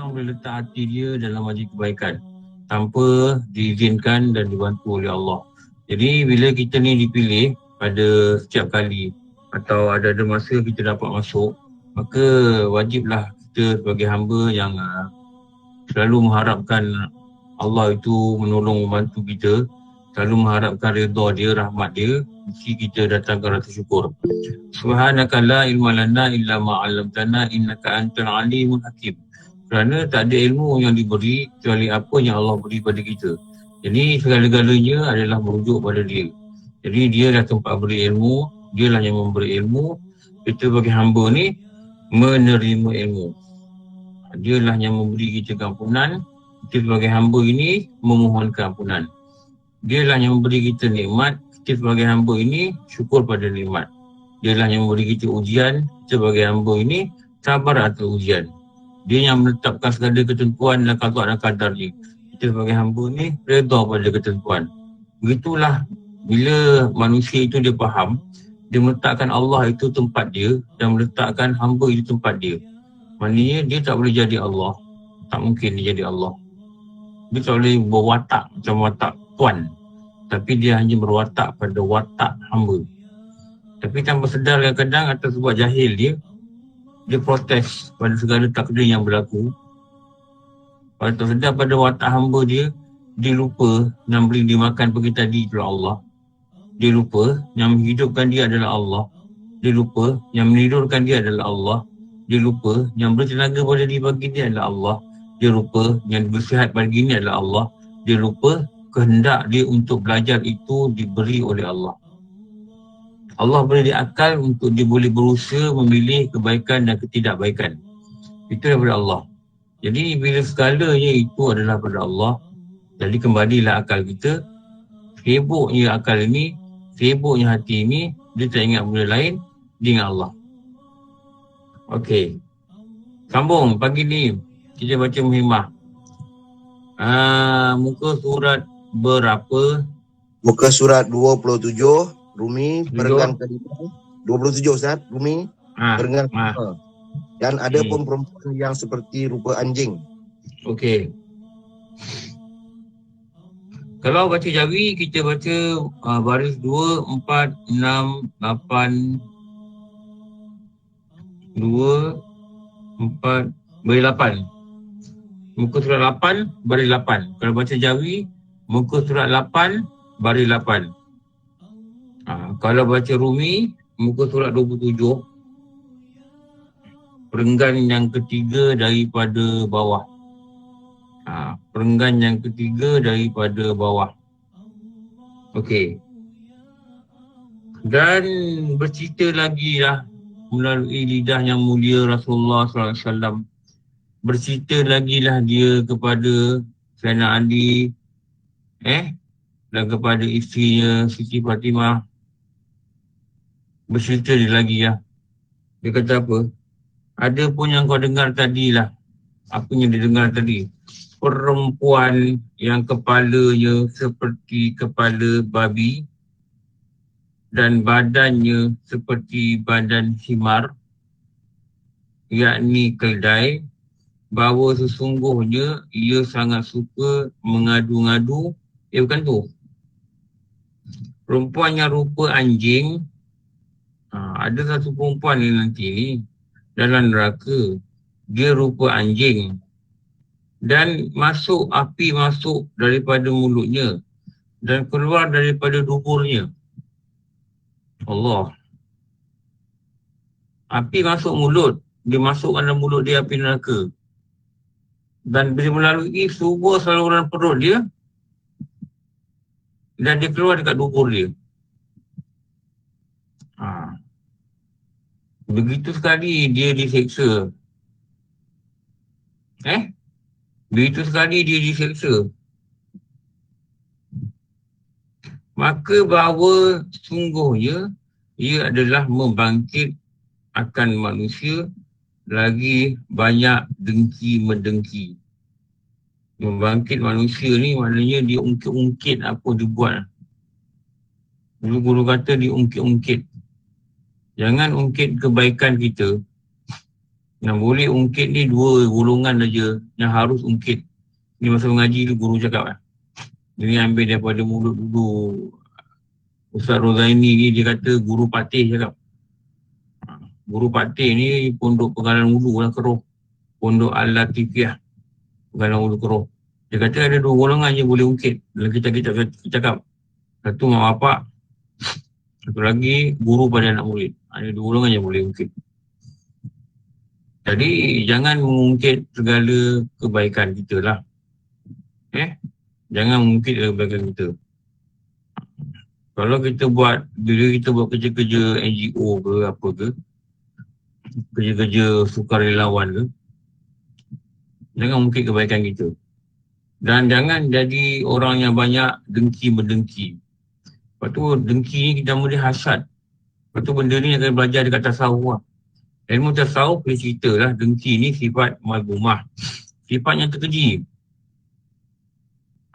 orang boleh letak hati dia dalam majlis kebaikan tanpa diizinkan dan dibantu oleh Allah. Jadi bila kita ni dipilih pada setiap kali atau ada masa kita dapat masuk, maka wajiblah kita sebagai hamba yang selalu mengharapkan Allah itu menolong membantu kita, selalu mengharapkan redha dia, rahmat dia, mesti kita datangkan rasa syukur. Subhanaka la ilma lana illa ma 'allamtana innaka antal alimul hakim. Kerana tak ada ilmu yang diberi kecuali apa yang Allah beri pada kita. Jadi segala-galanya adalah merujuk pada dia. Jadi dia dah tempat beri ilmu, dia lah yang memberi ilmu. Kita sebagai hamba ni menerima ilmu. Dia lah yang memberi kita keampunan. Kita sebagai hamba ini memohonkan ampunan. Dia lah yang memberi kita nikmat. Kita sebagai hamba ini syukur pada nikmat. Dia lah yang memberi kita ujian. Kita sebagai hamba ini sabar atas ujian. Dia yang menetapkan segala ketentuan dan qada dan qadar ni. Kita sebagai hamba ni redha pada ketentuan. Begitulah bila manusia itu dia faham, dia meletakkan Allah itu tempat dia dan meletakkan hamba itu tempat dia. Maknanya dia tak boleh jadi Allah. Tak mungkin dia jadi Allah. Dia tak boleh berwatak macam watak tuan. Tapi dia hanya berwatak pada watak hamba. Tapi tanpa sedar kadang-kadang atas sebab jahil dia protes pada segala takdir yang berlaku. Pada tak sedar pada watak hamba dia lupa yang beri dia makan pagi tadi itulah Allah. Dia lupa yang menghidupkan dia adalah Allah. Dia lupa yang menidurkan dia adalah Allah. Dia lupa yang beri tenaga pada dia pagi ni adalah Allah. Dia lupa yang bersihat pagi ni adalah Allah. Dia lupa kehendak dia untuk belajar itu diberi oleh Allah. Allah beri dia akal untuk dia boleh berusaha memilih kebaikan dan ketidakbaikan. Itu daripada Allah. Jadi bila segalanya itu adalah daripada Allah, jadi kembalilah akal kita. Sibuknya akal ini, sibuknya hati ini, dia tak ingat benda lain, dia ingat Allah. Okey. Sambung pagi ni kita baca muhimmah. Muka surat berapa? Muka surat 27 Rumi perenggan kelima 27 Ustaz Rumi perenggan kelima. Dan ada pun perempuan yang seperti rupa anjing. Okey. Kalau baca Jawi kita baca baris 2, 4, 6, 8 2, 4 baris 8. Muka surat 8 baris 8. Kalau baca Jawi muka surat 8 baris 8. Kalau baca Rumi, muka surat 27, perenggan yang ketiga daripada bawah. Perenggan yang ketiga daripada bawah. Okey. Dan bercerita lagi lah melalui lidah yang mulia Rasulullah SAW. Bercerita lagi lah dia kepada Sayyidina Ali dan kepada isterinya Siti Fatimah. Bercerita dia lagi lah. Dia kata apa? Ada pun yang kau dengar tadi lah. Apa yang dia dengar tadi? Perempuan yang kepalanya seperti kepala babi dan badannya seperti badan himar, yakni keldai, bahawa sesungguhnya ia sangat suka mengadu-ngadu. Bukan tu. Perempuan yang rupa anjing. Ada satu perempuan ni nanti ni dalam neraka. Dia rupa anjing. Dan api masuk daripada mulutnya dan keluar daripada duburnya. Allah. Api masuk mulut. Dia masuk dalam mulut dia api neraka. Dan bila melalui semua saluran perut dia dan dia keluar dekat dubur dia. Begitu sekali dia diseksa. Begitu sekali dia diseksa. Maka bahawa sungguhnya ia adalah membangkit akan manusia lagi banyak dengki mendengki. Membangkit manusia ni maknanya dia ungkit-ungkit apa dia buat. Dulu guru kata dia ungkit-ungkit. Jangan ungkit kebaikan kita. Yang boleh ungkit ni 2 golongan saja yang harus ungkit. Ni masa mengaji tu guru cakap kan. Dia ambil daripada mulut dulu. Ustaz Rozaini ni dia kata guru Patih cakap. Guru Patih ni pondok Pegalan Ulu lah Keroh. Pondok Al-Latifiyah Pegalan Ulu Keroh. Dia kata ada 2 golongan je boleh ungkit. Dalam kita cakap. Satu mak bapak. Satu lagi guru pada anak murid. Ada 2 golongan je boleh ungkit. Jadi jangan mengungkit segala kebaikan kita lah. Jangan mengungkit kebaikan kita. Kalau kita buat, bila kita buat kerja-kerja NGO ke apa ke, kerja-kerja sukarelawan ke, jangan mungkin kebaikan kita. Dan jangan jadi orang yang banyak dengki-mendengki. Lepas tu dengki ni kita mula hasad. Lepas tu benda ni akan belajar dekat tasawuf lah. Ilmu tasawuf boleh cerita lah, dengki ni sifat mazmumah. Sifat yang terkeji.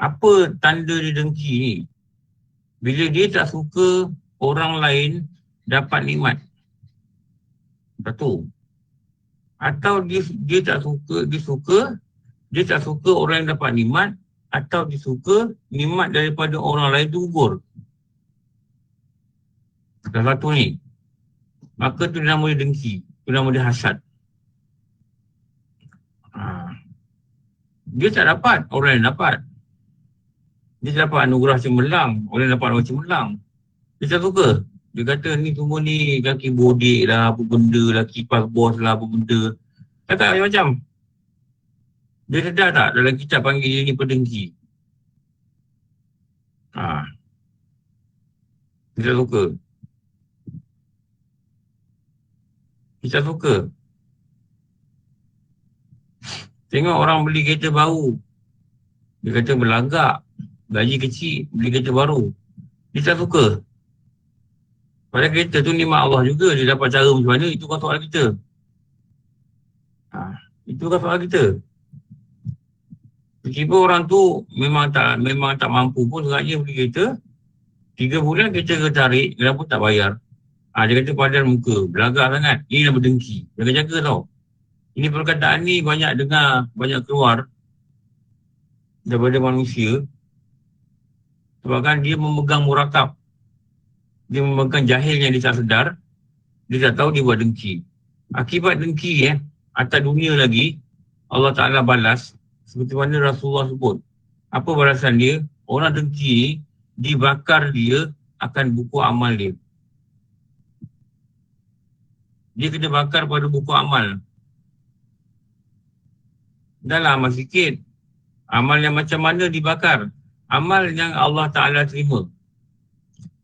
Apa tanda dia dengki ni? Bila dia tak suka orang lain dapat nikmat. Satu. Atau dia tak suka, dia tak suka orang yang dapat nikmat, atau dia suka nikmat daripada orang lain tu gugur. Salah satu ni. Maka tu nama dia dengki. Tu nama dia hasad. Dia tak dapat, orang lain dapat. Dia dapat anugerah cemerlang, orang dapat anugerah cemerlang. Dia tak suka. Dia kata ni semua ni kaki bodek lah, apa benda lah, kipas bos lah, apa benda. Kata macam-macam. Dia sedar tak dalam kitab panggil dia ni pendengki. Dia tak suka. Dia tak suka. Tengok orang beli kereta baru. Dia kata berlagak. Gaji kecil, beli kereta baru. Dia tak suka. Padahal kereta tu nikmat Allah juga. Dia dapat cara macam mana, itu kan soal kita. Itu kan soal kita. Tiba-tiba orang tu memang tak mampu pun sengaja beli kereta. 3 bulan kereta tarik, kenapa tak bayar? Dia kata padan muka, belagak sangat. Ini dah berdengki. Jaga-jaga tau. Ini perkataan ni banyak dengar, banyak keluar daripada manusia. Sebabkan dia memegang murakab. Dia memegang jahil yang dia tak sedar. Dia tak tahu dia buat dengki. Akibat dengki atas dunia lagi, Allah Ta'ala balas. Seperti mana Rasulullah sebut. Apa balasan dia? Orang dengki dibakar dia akan buku amal dia. Dia kena bakar pada buku amal. Dah lah amal sikit. Amal yang macam mana dibakar? Amal yang Allah Ta'ala terima.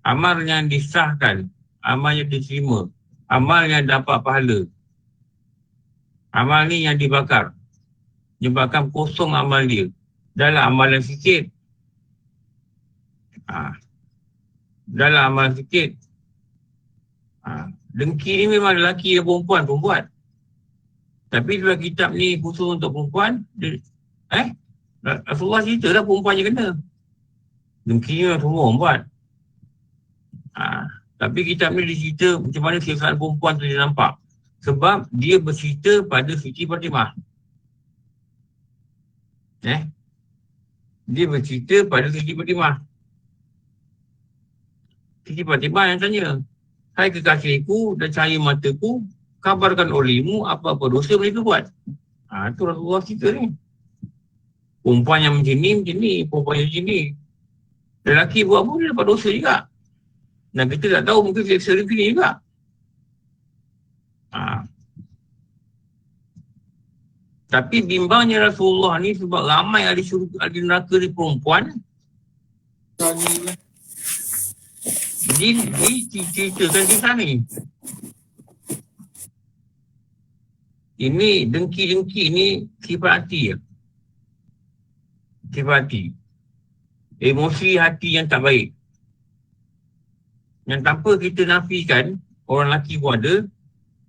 Amal yang disahkan. Amal yang diterima. Amal yang dapat pahala. Amal ni yang dibakar. Menyebabkan kosong amal dia. Dah lah amal yang sikit. Dah lah amal sikit. Dengki ni memang lelaki dan perempuan pun buat. Tapi dalam kitab ni khusus untuk perempuan, Rasulullah cerita lah perempuan je kena. Dengki ni semua orang buat. Tapi kitab ni dia cerita macam mana siasat perempuan tu dia nampak. Sebab dia bercerita pada Siti Fatimah. Dia bercerita pada Siti Fatimah. Siti Fatimah yang tanya, hai kekasihku dan cahaya mataku, kabarkan olehmu apa-apa dosa mereka buat. Itu Rasulullah cerita ni. Perempuan yang macam ni, perempuan yang macam ni. Lelaki buat pun dia dapat dosa juga. Dan kita tak tahu mungkin seksa ni juga. Tapi bimbangnya Rasulullah ni sebab ramai ahli neraka ni perempuan. Dia ceritakan kisah ni. Ini dengki-dengki ni sifat hati je. Sifat hati. Emosi hati yang tak baik. Yang tanpa kita nafikan, orang lelaki pun ada.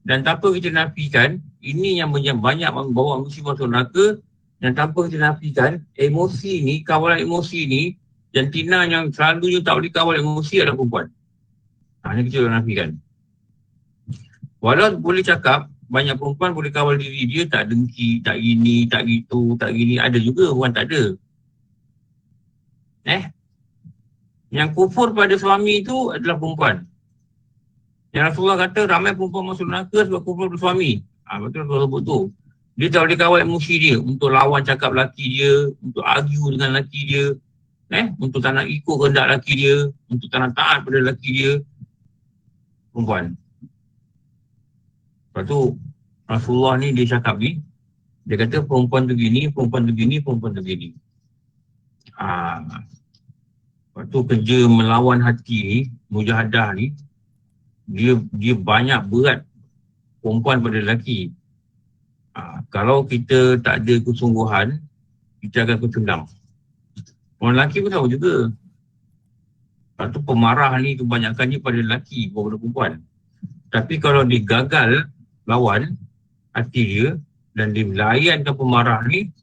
Dan tanpa kita nafikan, ini yang banyak membawa manusia masuk neraka. Dan tanpa kita nafikan, emosi ni, kawalan emosi ni, jantina yang selalunya tak boleh kawal emosi adalah perempuan. Ini kita boleh nafikan. Walau boleh cakap, banyak perempuan boleh kawal diri dia, tak dengki, tak gini, tak gitu, tak gini. Ada juga orang tak ada. Yang kufur pada suami itu adalah perempuan. Yang Rasulullah kata ramai perempuan masuk neraka sebab kufur pada suami. Betul Rasulullah sebut tu. Dia tak boleh kawal emosi dia untuk lawan cakap laki dia, untuk argue dengan laki dia, untuk tak nak ikut kehendak laki dia, untuk tak nak taat pada laki dia. Perempuan. Lepas tu Rasulullah ni dia cakap ni, dia kata perempuan tu gini, perempuan tu gini, perempuan tu gini. Lepas tu kerja melawan hati ni, mujahadah ni, dia banyak berat perempuan pada lelaki. Kalau kita tak ada kesungguhan, kita akan kecundang. Orang lelaki pun tahu juga. Lepas tu pemarah ni kebanyakannya pada lelaki, bukan pada perempuan. Tapi kalau dia gagal lawan hati dia dan dia melayankan pemarah ni,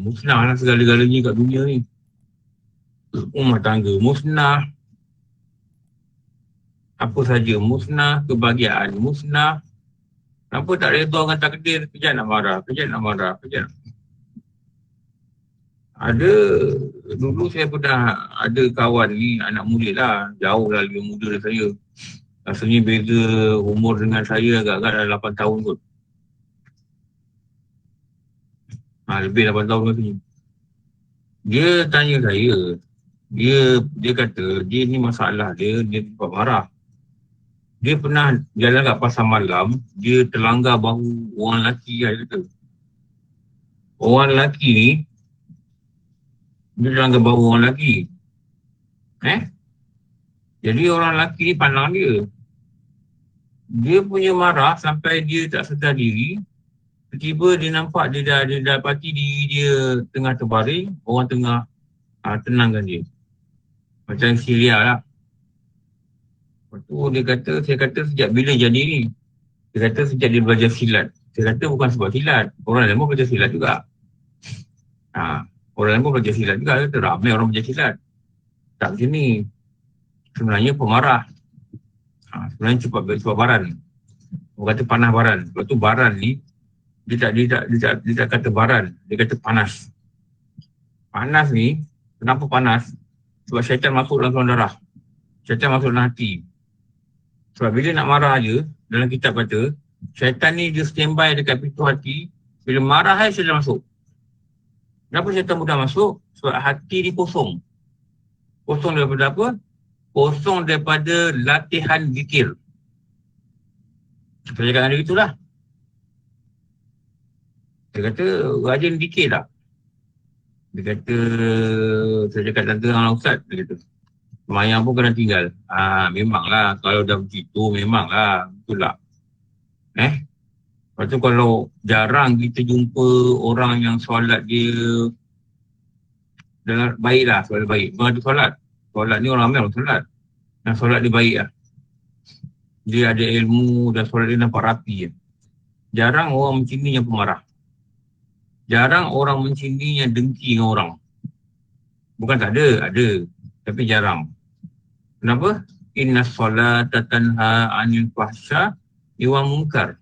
musnahlah segala-galanya kat dunia ni. Rumah tangga musnah, apa saja musnah, kebahagiaan musnah. Kenapa tak redha dengan takdir? Kejap nak marah, kejap nak marah, kejap. Ada, dulu saya pernah ada kawan ni, anak muda lah, jauh lah lebih muda dari saya. Rasanya beza umur dengan saya agak-agak dah 8 tahun kot. Lebih 8 tahun lagi. Dia tanya saya, dia kata dia ni masalah dia cepat marah. Dia pernah jalan kat pasar malam, dia terlanggar bahu orang lelaki lah, dia kata. Orang lelaki ni, dia terlanggar bahu orang lelaki. Jadi orang lelaki ni pandang dia. Dia punya marah sampai dia tak sedar diri. Tiba-tiba dia nampak dia dah dapati diri dia tengah terbaring, orang tengah tenangkan dia. Macam Syria lah. Lepas tu dia kata, saya kata sejak bila jadi ni? Dia kata sejak dia belajar silat. Saya kata bukan sebab silat. Orang lain pun belajar silat juga. Orang lain pun belajar silat juga. Dia kata ramai orang belajar silat. Tak macam ni. Sebenarnya pemarah. Sebenarnya cepat baran. Orang kata panah baran. Lepas tu baran ni, dia tak kata baran. Dia kata panas. Panas ni, kenapa panas? Sebab syaitan masuk dalam saluran darah. Syaitan masuk dalam hati. Sebab bila nak marah je, dalam kitab kata, syaitan ni dia standby dekat pintu hati. Bila marah syaitan masuk. Kenapa syaitan mudah masuk? Sebab hati ni kosong. Kosong daripada apa? Kosong daripada latihan zikir. Saya cakap dengan dia itulah. Dia kata, rajin zikir tak? Dia kata, saya cakap tante dengan Ustaz, dia kata. Semayang pun kena tinggal. Memanglah. Kalau dah begitu, memanglah. Betul tak? Lepas tu kalau jarang kita jumpa orang yang solat dia dengan baiklah, solat baik. Bukan ada solat. Solat ni orang ramai orang solat. Dan solat dia baik lah. Dia ada ilmu dan solat dia nampak rapi. Jarang orang macam ni yang pemarah. Jarang orang macam ni yang dengki dengan orang. Bukan tak ada, ada. Tapi jarang. Kenapa? Inna solata tanha anil fahsya wal munkar.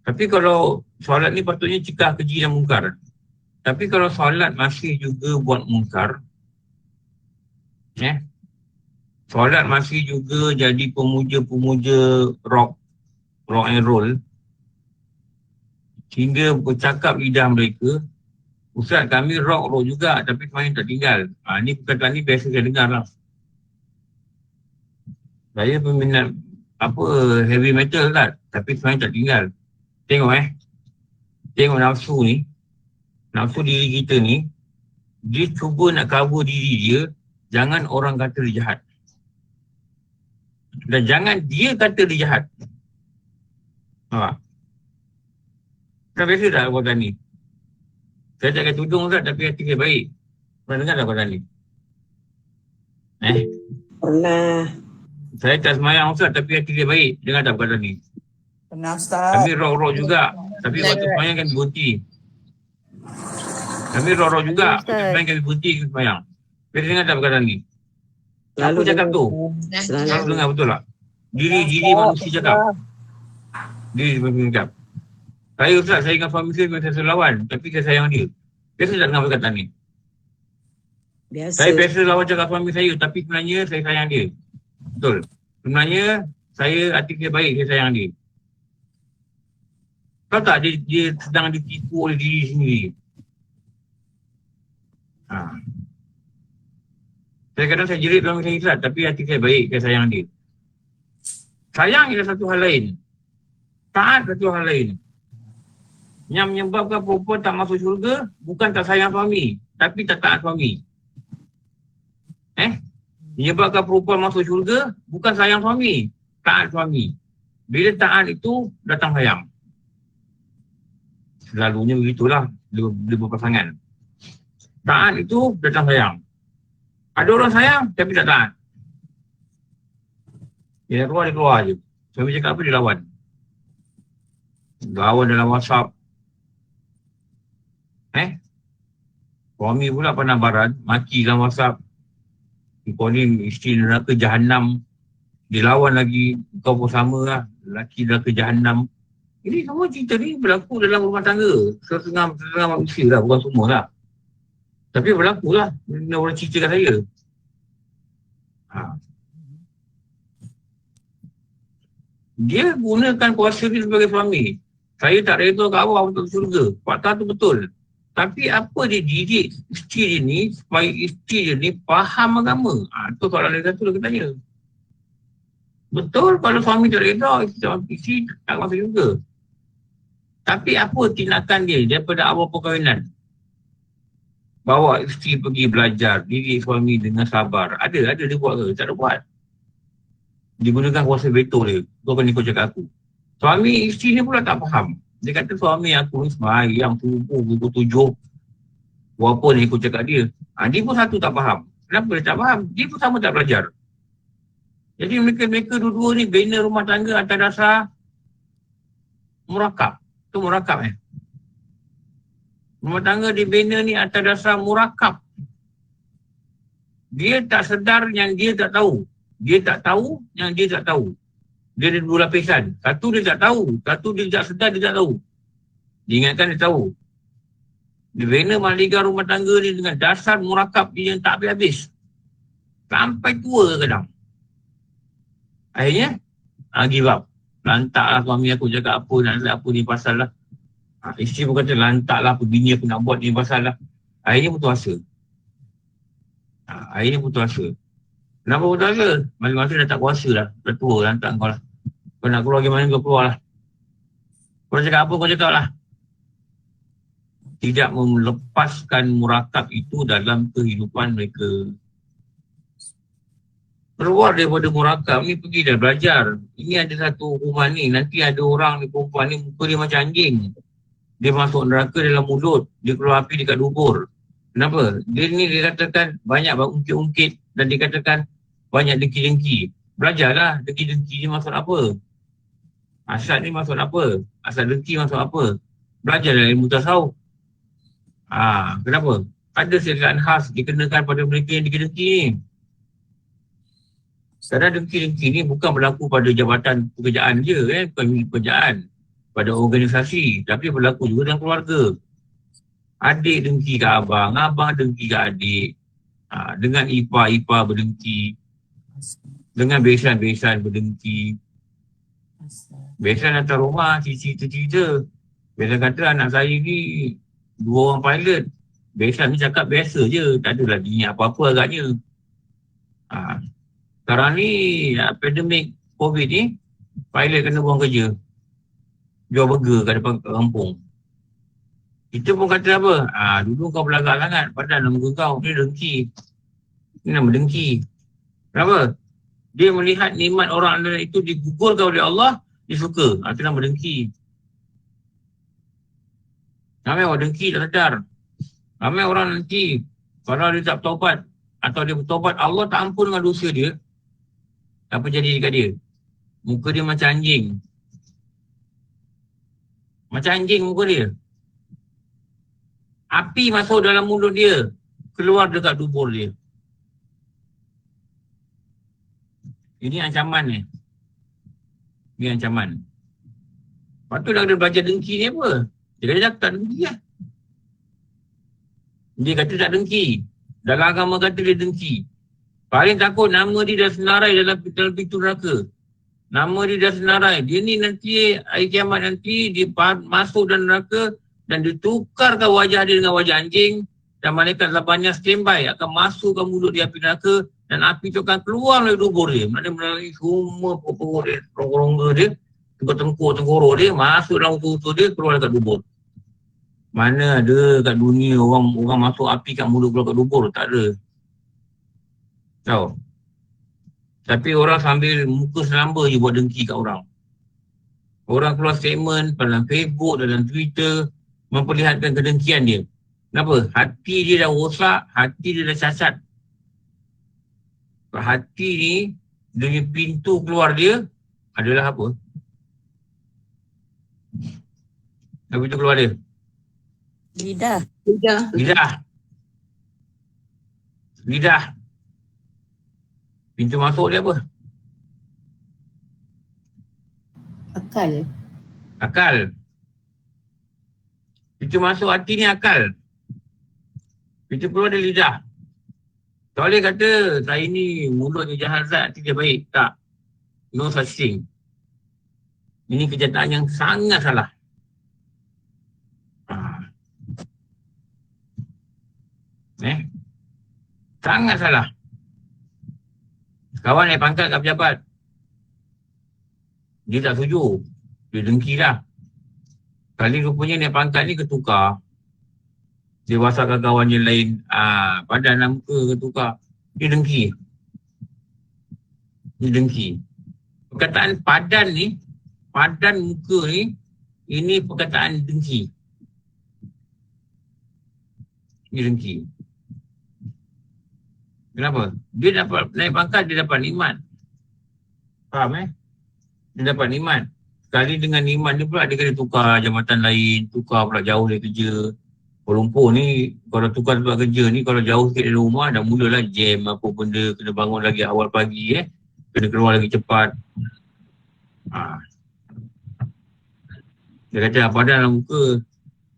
Tapi kalau solat ni patutnya cegah keji dan munkar. Tapi kalau solat masih juga buat munkar, solat masih juga jadi pemuja-pemuja rock and roll, sehingga bercakap lidah mereka, Ustaz kami rock juga tapi semuanya tak tinggal. Ni perkataan ni biasa saya dengar lah. Saya peminat heavy metal tak, tapi semuanya tak tinggal. Tengok nafsu ni, nafsu diri kita ni, dia cuba nak cover diri dia, jangan orang kata dia jahat. Dan jangan dia kata dia jahat. Dah biasa tak perkataan ni? Saya tak kata tudung Ustaz, tapi hati saya baik. Pernah dengar tak perkataan ni? Pernah. Saya tak semayang Ustaz, tapi hati dia baik. Dengar tak perkataan ni? Pernah Ustaz. Kami rock juga. Tapi waktu semayang kami berhenti. Kami rock juga. Waktu semayang kami berhenti kami semayang. Bila dengar tak perkataan ni? Aku cakap tu. Selalu dengar betul tak? Diri manusia cakap. Dia bercakap. Saya Ustaz, saya dengan suami saya biasa lawan. Tapi saya sayang dia. Biasa tak dengar perkataan ni? Saya Biasa. biasa lawan cakap suami saya. Tapi sebenarnya saya sayang dia. Betul. Sebenarnya saya hati saya baik, saya sayang dia. Tahu tak dia sedang ditipu oleh diri sendiri. Saya kadang saya jerit suami saya Ustaz. Tapi hati saya baik, saya sayang dia. Sayang ialah satu hal lain. Taat satu hal lain. Yang menyebabkan perempuan tak masuk syurga bukan tak sayang suami, tapi tak taat suami. Menyebabkan perempuan masuk syurga bukan sayang suami, taat suami. Bila taat itu datang sayang. Selalunya begitulah dia berpasangan. Taat itu datang sayang. Ada orang sayang tapi tak taat. Dia keluar je. Suami cakap apa dia lawan. Lawan dalam WhatsApp. Suami pula pandang barat, maki dalam WhatsApp. Kau ni isteri neraka Jahannam. Dia lawan lagi, kau pun sama lah. Lelaki neraka Jahannam. Ini semua cerita ni berlaku dalam rumah tangga. Setengah manusia lah, bukan semua lah. Tapi berlaku lah. Ini orang ceritakan saya. Dia gunakan kuasa dia sebagai suami. Saya tak reda kat awal untuk syurga. Fakta tu betul. Tapi apa dia didik isteri dia ni supaya isteri dia ni faham agama? Itu soalan dia satu dia tanya. Betul kalau suami tak reda, isteri tak masuk syurga. Tapi apa tindakan dia daripada awal perkahwinan? Bawa isteri pergi belajar, didik suami dengan sabar. Ada dia buat ke? Tak ada buat. Dia gunakan kuasa veto dia. Kau kan ikut cakap aku. Suami isteri ni pula tak faham. Dia kata suami aku ni sembahyang subuh, pukul 7. Berapa ni ikut cakap dia. Dia pun satu tak faham. Kenapa dia tak faham? Dia pun sama tak belajar. Jadi mereka dua-dua ni bina rumah tangga atas dasar murakab. Itu murakab Rumah tangga dibina ni atas dasar murakab. Dia tak sedar yang dia tak tahu. Dia tak tahu yang dia tak tahu. Dia ada dua lapisan. Satu dia tak tahu. Satu dia tak sedar, dia tak tahu. Dia ingatkan dia tahu. Dia bina mahligai rumah tangga ni dengan dasar murakab dia yang tak habis-habis. Sampai tua kadang. Akhirnya, give up. Lantaklah suami aku cakap apa, nak apa ni pasal lah. Isteri pun kata lantaklah apa bini aku nak buat ni pasal lah. Akhirnya putus asa. Kenapa putus asa? Masa-masa dah tak kuasa lah. Dah tua lantak kau lah. Kau nak keluar gimana kau keluar lah. Kau cakap apa kau cakap lah. Tidak melepaskan murakab itu dalam kehidupan mereka. Keluar daripada murakab ni pergi dah belajar. Ini ada satu hukuman ni. Nanti ada orang ni perempuan ni muka dia macam anjing. Dia masuk neraka dalam mulut. Dia keluar api dekat dubur. Kenapa? Dia ni dikatakan banyak ungkit-ungkit dan dikatakan banyak dengki-dengki. Belajarlah dengki-dengki ni maksud apa? Asal ni maksud apa? Asal dengki maksud apa? Belajar dari ilmu tasawuf. Kenapa? Ada siasat khas dikenakan pada mereka yang dengki-dengki ni. Kerana dengki-dengki ni bukan berlaku pada jabatan pekerjaan je, bukan pekerjaan. Pada organisasi, tapi berlaku juga dalam keluarga. Adik dengki ke abang, abang dengki ke adik. Dengan ipar berdengki. Dengan besan-besan berdengki. Besan datang rumah, cerita-cerita. Besan kata anak saya ni 2 orang pilot. Besan ni cakap biasa je, tak adalah dia apa-apa agaknya. Sekarang ni, pandemik COVID ni, pilot kena buang kerja. Jual burger kat depan kampung. Kita pun kata apa? Dulu kau berlagak sangat. Padahal nama kau ni dengki. Ini nama dengki. Kenapa? Dia melihat nikmat orang lain itu digugurkan oleh Allah, dia suka. Itu nama dengki. Ramai orang dengki tak sedar. Ramai orang dengki. Kalau dia tak bertaubat atau dia bertaubat, Allah tak ampun dengan dosa dia. Apa jadi dekat dia? Muka dia macam anjing. Macam anjing muka dia. Api masuk dalam mulut dia. Keluar dekat dubur dia. Ini ancaman ni. Ini ancaman. Lepas tu dah kena belajar dengki ni apa? Dia kata tak dengki lah. Dia kata tak dengki. Dalam agama kata dia dengki. Paling takut nama dia dah senarai dalam pintu neraka. Nama dia dah senarai. Dia ni nanti, hari kiamat nanti, dia masuk dalam neraka dan ditukarkan wajah dia dengan wajah anjing. Dan malaikat labannya standby akan masukkan mulut dia api neraka dan api tu akan keluar melalui dubur dia. Melalui semua perut dia, rongga-rongga dia, tengkuk-tengkorok dia, masuk dalam usus dia, keluar dekat dubur. Mana ada kat dunia orang masuk api kat mulut keluar kat dubur? Tak ada. Tahu? Tapi orang sambil muka selamba je buat dengki kat orang. Orang keluar statement dalam Facebook, dalam Twitter, memperlihatkan kedengkian dia. Kenapa? Hati dia dah rosak, hati dia dah cacat. Hati ni, dia pintu keluar dia adalah apa? Apa pintu keluar dia? Lidah. Lidah. Pintu masuk dia apa? Akal. Pintu masuk hati ni akal. Pintu keluar dia lidah. Tak boleh kata saya ni mulut dia jahat zat, hati dia baik. Tak. No such thing. Ini kenyataan yang sangat salah. Sangat salah. Kawan naik pangkat kat pejabat. Dia tak setuju. Dia dengki dah. Kali rupanya naik pangkat ni ketukar. Dia wasakkan kawan yang lain. Padan muka ketukar. Dia dengki. Perkataan padan ni, padan muka ni, ini perkataan dengki. Dia dengki. Kenapa? Dia dapat naik pangkat, dia dapat nikmat. Faham Dia dapat nikmat. Sekali dengan nikmat dia pula, dia kena tukar jabatan lain, tukar pula jauh dari kerja. Kuala Lumpur ni, kalau tukar tempat kerja ni, kalau jauh sikit dari rumah, dah mulalah jam apa benda, kena bangun lagi awal pagi kena keluar lagi cepat. Dia kata, padan dalam muka,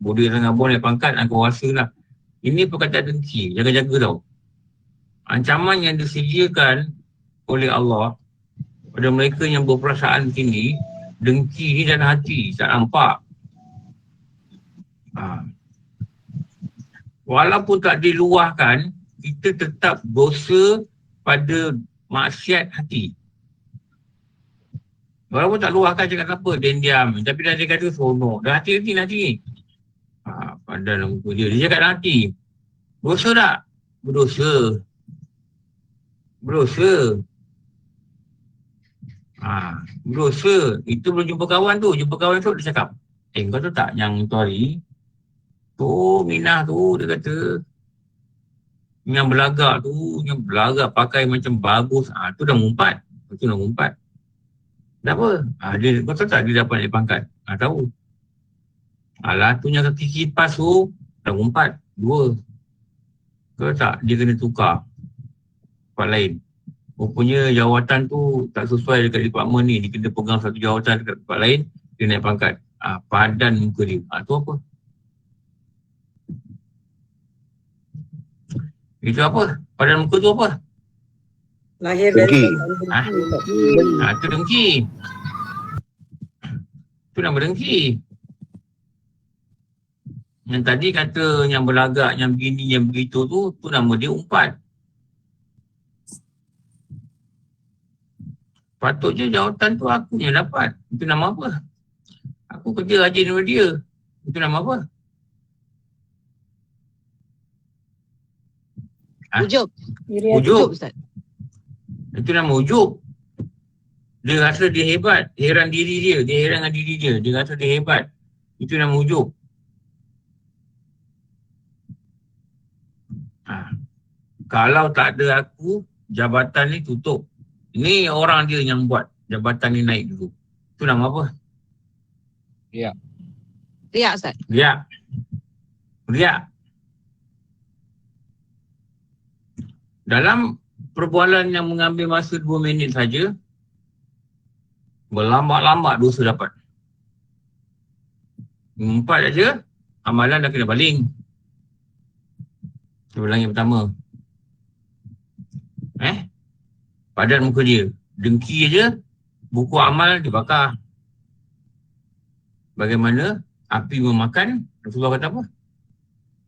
bodai dengan abang naik pangkat, aku rasa lah. Ini perkataan dengki, jaga-jaga tau. Ancaman yang disediakan oleh Allah pada mereka yang berperasaan sini, dengki ni dalam hati, tak nampak. Walaupun tak diluahkan, kita tetap dosa pada maksiat hati. Walaupun tak luahkan cakap apa, diam. Tapi dah dia kata seronok. Dah hati-hati nanti. Padahal muka dia. Dia cakap dalam hati. Dosa tak? Berdosa. Berdosa. Itu belum jumpa kawan tu. Jumpa kawan tu dia cakap, kau tahu tak yang tu hari tu Minah tu dia kata yang belagak pakai macam bagus. Tu dah ngumpat. Kenapa? Dia, kau tahu tak dia dapat naik pangkat? Tahu. Alah tu yang kaki kipas tu dah ngumpat. 2. Kau tahu tak dia kena tukar tempat lain. Rupanya jawatan tu tak sesuai dekat department ni. Dia kena pegang satu jawatan dekat tempat lain, dia naik pangkat. Padan muka dia. Tu apa? Itu apa? Padan muka tu apa? Lahir dari Tu dengki. Tu nama dengki. Yang tadi kata yang berlagak, yang begini, yang begitu tu nama dia umpat. Patutnya jawatan tu aku yang dapat. Itu nama apa? Aku kerja rajin dengan dia. Itu nama apa? Ujub. Ujub, Ustaz. Itu nama ujub. Dia rasa dia hebat. Heran diri dia. Dia heran dengan diri dia. Dia rasa dia hebat. Itu nama ujub. Kalau tak ada aku, jabatan ni tutup. Ini orang dia yang buat jabatan ni naik dulu. Itu nama apa? Riak, Ustaz. Riak. Dalam perbualan yang mengambil masa 2 minit saja, berlambat-lambat dosa dapat. Empat aja, amalan dah kena baling. Ulang yang pertama. Padan muka dia. Dengki aja, buku amal dibakar. Bagaimana api memakan, Rasulullah kata apa?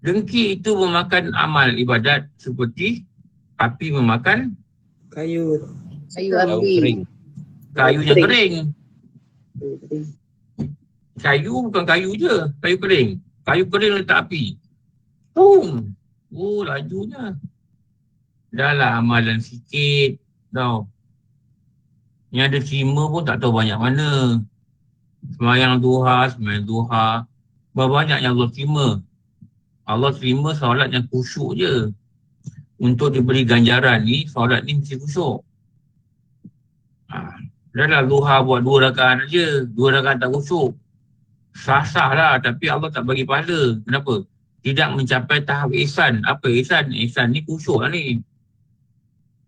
Dengki itu memakan amal ibadat seperti api memakan Kayu. Kayu Daun api. kering. kayu yang kering. Kayu bukan kayu je, kayu kering. Kayu kering letak api. Boom. Oh, lajunya. Dah lah amalan sikit. Tau. Yang ada terima pun tak tahu banyak mana. Sembahyang duha. Berapa banyak yang Allah terima. Allah terima solat yang khusyuk je. Untuk diberi ganjaran ni, solat ni mesti khusyuk. Dah lah duha buat 2 rakaat aja. 2 rakaat tak khusyuk. Sah-sah lah, tapi Allah tak bagi pahala. Kenapa? Tidak mencapai tahap ihsan. Apa ihsan? Ihsan ni khusyuk lah ni.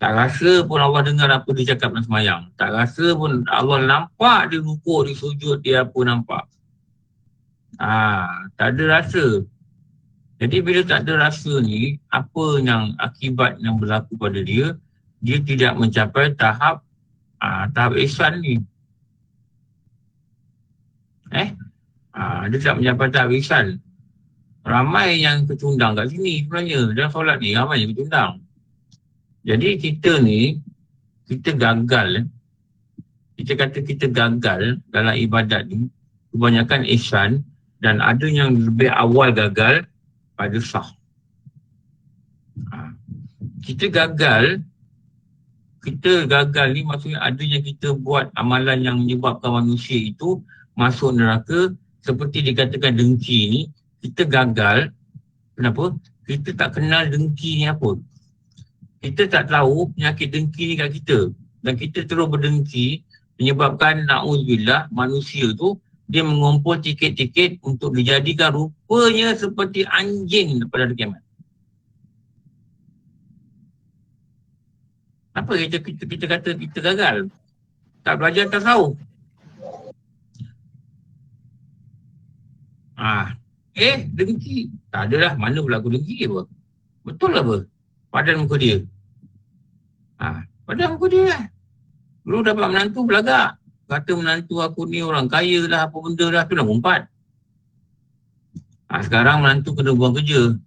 Tak rasa pun Allah dengar apa dia cakap dalam semayang. Tak rasa pun Allah nampak dia rukuk, dia sujud, dia apa nampak. Tak ada rasa. Jadi bila tak ada rasa ni, apa yang akibat yang berlaku pada dia, dia tidak mencapai tahap ihsan ni. Dia tak mencapai tahap ihsan. Ramai yang kecundang kat sini sebenarnya. Dalam solat ni ramai yang kecundang. Jadi kita ni, kita gagal. Kita kata kita gagal dalam ibadat ni, kebanyakan ihsan, dan ada yang lebih awal gagal pada sah. Kita gagal ni maksudnya ada yang kita buat amalan yang menyebabkan manusia itu masuk neraka, seperti dikatakan dengki ni, kita gagal. Kenapa? Kita tak kenal dengki ni apa. Kita tak tahu penyakit dengki ni kat kita. Dan kita terus berdengki, menyebabkan na'udzubillah manusia tu dia mengumpul tiket-tiket untuk dijadikan rupanya seperti anjing pada hari kiamat. Apa kita kata kita gagal? Tak belajar tasawuf. Dengki. Tak adalah, mana berlaku dengki apa? Betul lah apa? Padan muka dia. Padan muka dia lah. Dulu dapat menantu belagak. Kata menantu aku ni orang kaya lah, apa benda dah, tu dah mumpat. Sekarang menantu kena buang kerja.